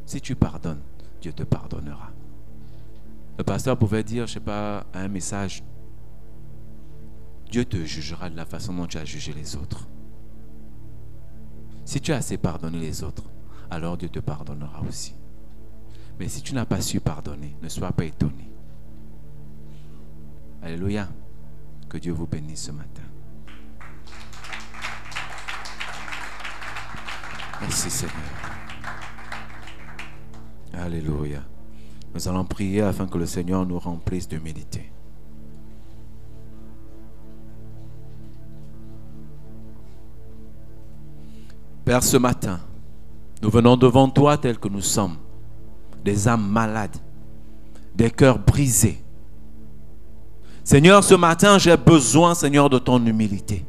Si tu pardonnes, Dieu te pardonnera. Le pasteur pouvait dire, je ne sais pas, un message, Dieu te jugera de la façon dont tu as jugé les autres. Si tu as assez pardonné les autres, alors Dieu te pardonnera aussi. Mais si tu n'as pas su pardonner, ne sois pas étonné. Alléluia. Que Dieu vous bénisse ce matin. Merci Seigneur. Alléluia. Nous allons prier afin que le Seigneur nous remplisse d'humilité. Père, ce matin, nous venons devant toi tels que nous sommes, des âmes malades, des cœurs brisés. Seigneur, ce matin, j'ai besoin, Seigneur, de ton humilité.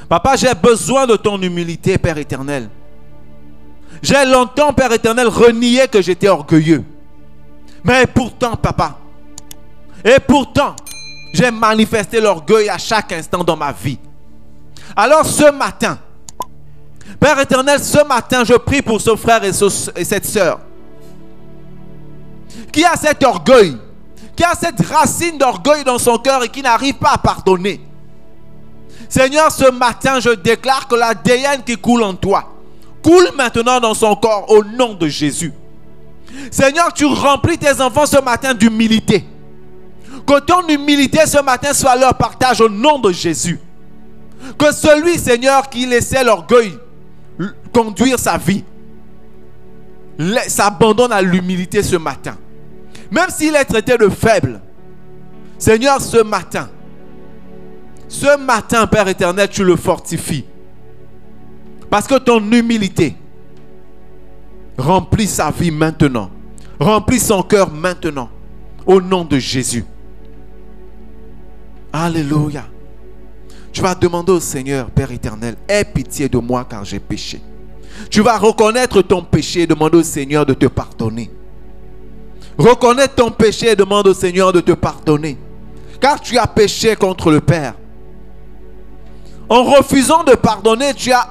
Papa, j'ai besoin de ton humilité, Père éternel. J'ai longtemps, Père éternel, renié que j'étais orgueilleux. Mais pourtant, Papa, et pourtant, j'ai manifesté l'orgueil à chaque instant dans ma vie. Alors ce matin, Père éternel, ce matin, je prie pour ce frère et cette sœur qui a cet orgueil, qui a cette racine d'orgueil dans son cœur et qui n'arrive pas à pardonner. Seigneur, ce matin, je déclare que la déhaine qui coule en toi coule maintenant dans son corps au nom de Jésus. Seigneur, tu remplis tes enfants ce matin d'humilité. Que ton humilité ce matin soit leur partage au nom de Jésus. Que celui, Seigneur, qui laissait l'orgueil conduire sa vie, s'abandonne à l'humilité ce matin. Même s'il est traité de faible. Seigneur, ce matin, Père éternel, tu le fortifies. Parce que ton humilité remplit sa vie maintenant. Remplit son cœur maintenant. Au nom de Jésus. Alléluia. Tu vas demander au Seigneur, Père éternel, aie pitié de moi car j'ai péché. Tu vas reconnaître ton péché et demander au Seigneur de te pardonner. Reconnais ton péché et demande au Seigneur de te pardonner. Car tu as péché contre le Père. En refusant de pardonner, tu as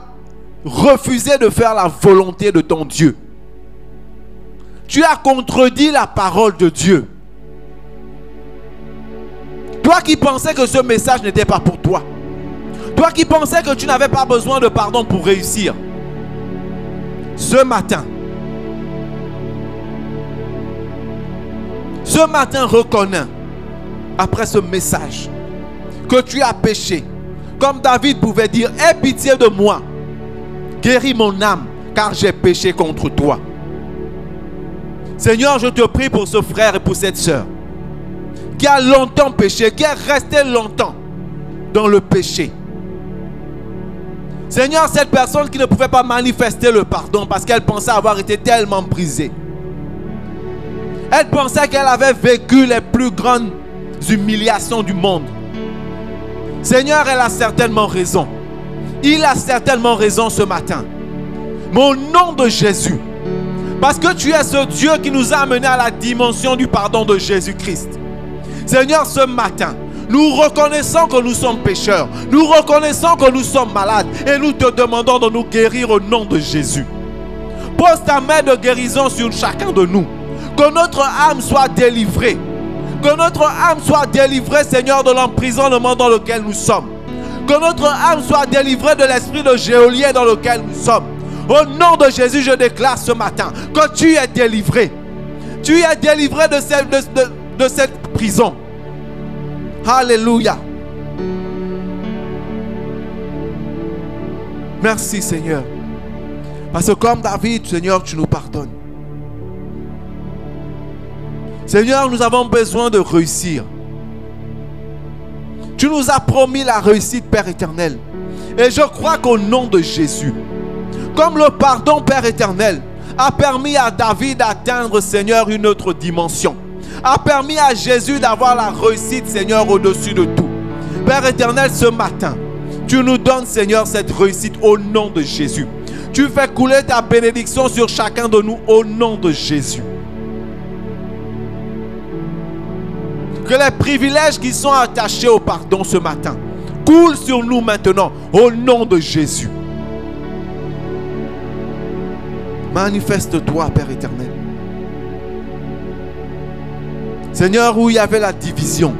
refusé de faire la volonté de ton Dieu. Tu as contredit la parole de Dieu. Toi qui pensais que ce message n'était pas pour toi. Toi qui pensais que tu n'avais pas besoin de pardon pour réussir. Ce matin, reconnais, après ce message, que tu as péché. Comme David pouvait dire, aie pitié de moi. Guéris mon âme, car j'ai péché contre toi. Seigneur, je te prie pour ce frère et pour cette sœur qui a longtemps péché, qui est resté longtemps dans le péché. Seigneur, cette personne qui ne pouvait pas manifester le pardon parce qu'elle pensait avoir été tellement brisée. Elle pensait qu'elle avait vécu les plus grandes humiliations du monde. Seigneur, elle a certainement raison. Il a certainement raison ce matin. Mais au nom de Jésus, parce que tu es ce Dieu qui nous a amenés à la dimension du pardon de Jésus-Christ. Seigneur, ce matin, nous reconnaissons que nous sommes pécheurs. Nous reconnaissons que nous sommes malades. Et nous te demandons de nous guérir au nom de Jésus. Pose ta main de guérison sur chacun de nous. Que notre âme soit délivrée. Que notre âme soit délivrée, Seigneur, de l'emprisonnement dans lequel nous sommes. Que notre âme soit délivrée de l'esprit de geôlier dans lequel nous sommes. Au nom de Jésus, je déclare ce matin que tu es délivré. Tu es délivré de cette prison. Alléluia. Merci Seigneur. Parce que comme David, Seigneur, tu nous pardonnes. Seigneur, nous avons besoin de réussir. Tu nous as promis la réussite, Père éternel. Et je crois qu'au nom de Jésus, comme le pardon, Père éternel, a permis à David d'atteindre, Seigneur, une autre dimension, a permis à Jésus d'avoir la réussite, Seigneur, au-dessus de tout. Père éternel, ce matin, tu nous donnes, Seigneur, cette réussite au nom de Jésus. Tu fais couler ta bénédiction sur chacun de nous au nom de Jésus. Que les privilèges qui sont attachés au pardon ce matin coulent sur nous maintenant au nom de Jésus. Manifeste-toi, Père éternel. Seigneur, où il y avait la division,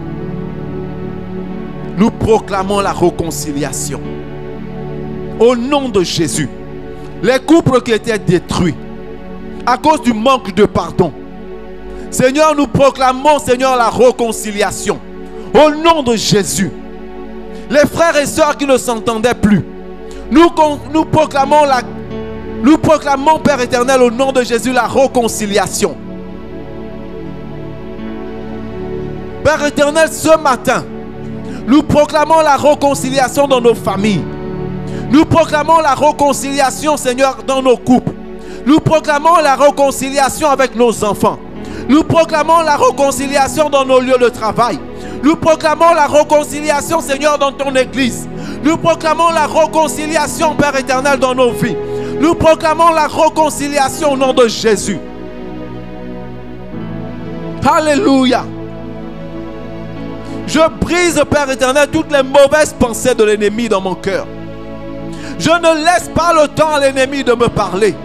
nous proclamons la réconciliation. Au nom de Jésus, les couples qui étaient détruits à cause du manque de pardon, Seigneur, nous proclamons, Seigneur, la réconciliation. Au nom de Jésus, les frères et sœurs qui ne s'entendaient plus, nous proclamons, Père éternel, au nom de Jésus, la réconciliation. Père éternel, ce matin, nous proclamons la réconciliation dans nos familles. Nous proclamons la réconciliation, Seigneur, dans nos couples. Nous proclamons la réconciliation avec nos enfants. Nous proclamons la réconciliation dans nos lieux de travail. Nous proclamons la réconciliation, Seigneur, dans ton église. Nous proclamons la réconciliation, Père éternel, dans nos vies. Nous proclamons la réconciliation au nom de Jésus. Alléluia. Je brise, Père éternel, toutes les mauvaises pensées de l'ennemi dans mon cœur. Je ne laisse pas le temps à l'ennemi de me parler.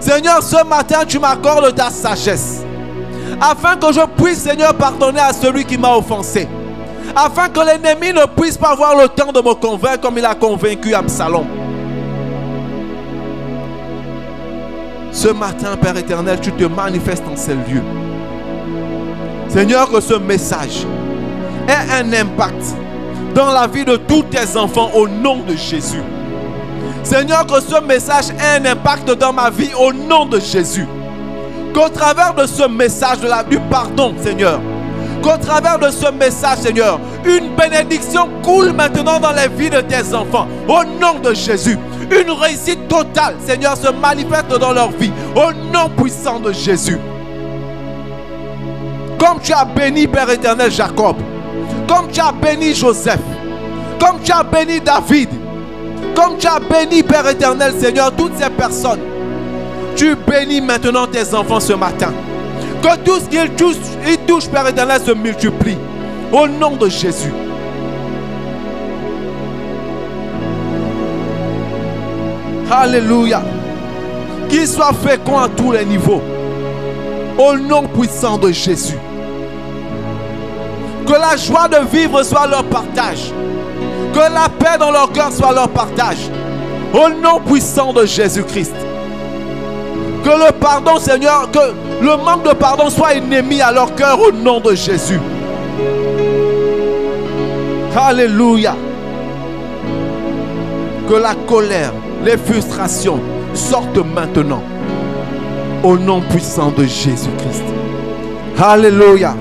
Seigneur, ce matin, tu m'accordes ta sagesse. Afin que je puisse, Seigneur, pardonner à celui qui m'a offensé. Afin que l'ennemi ne puisse pas avoir le temps de me convaincre comme il a convaincu Absalom. Ce matin, Père éternel, tu te manifestes en ces lieux. Seigneur, que ce message ait un impact dans la vie de tous tes enfants au nom de Jésus. Seigneur, que ce message ait un impact dans ma vie au nom de Jésus. Qu'au travers de ce message du pardon, Seigneur, qu'au travers de ce message, Seigneur, une bénédiction coule maintenant dans les vies de tes enfants au nom de Jésus. Une réussite totale, Seigneur, se manifeste dans leur vie au nom puissant de Jésus. Comme tu as béni, Père éternel, Jacob, comme tu as béni Joseph, comme tu as béni David, comme tu as béni, Père éternel, Seigneur, toutes ces personnes, tu bénis maintenant tes enfants ce matin. Que tout ce qu'ils touchent, Père éternel, se multiplie. Au nom de Jésus. Alléluia. Qu'ils soient féconds à tous les niveaux. Au nom puissant de Jésus. Que la joie de vivre soit leur partage. Que la paix dans leur cœur soit leur partage. Au nom puissant de Jésus-Christ. Que le pardon, Seigneur, que le manque de pardon soit ennemi à leur cœur au nom de Jésus. Alléluia. Que la colère, les frustrations sortent maintenant. Au nom puissant de Jésus-Christ. Alléluia.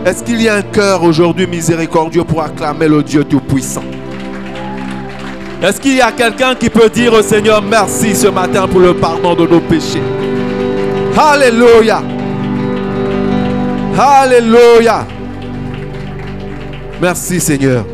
Est-ce qu'il y a un cœur aujourd'hui miséricordieux pour acclamer le Dieu Tout-Puissant? Est-ce qu'il y a quelqu'un qui peut dire au Seigneur merci ce matin pour le pardon de nos péchés? Alléluia. Alléluia. Merci Seigneur.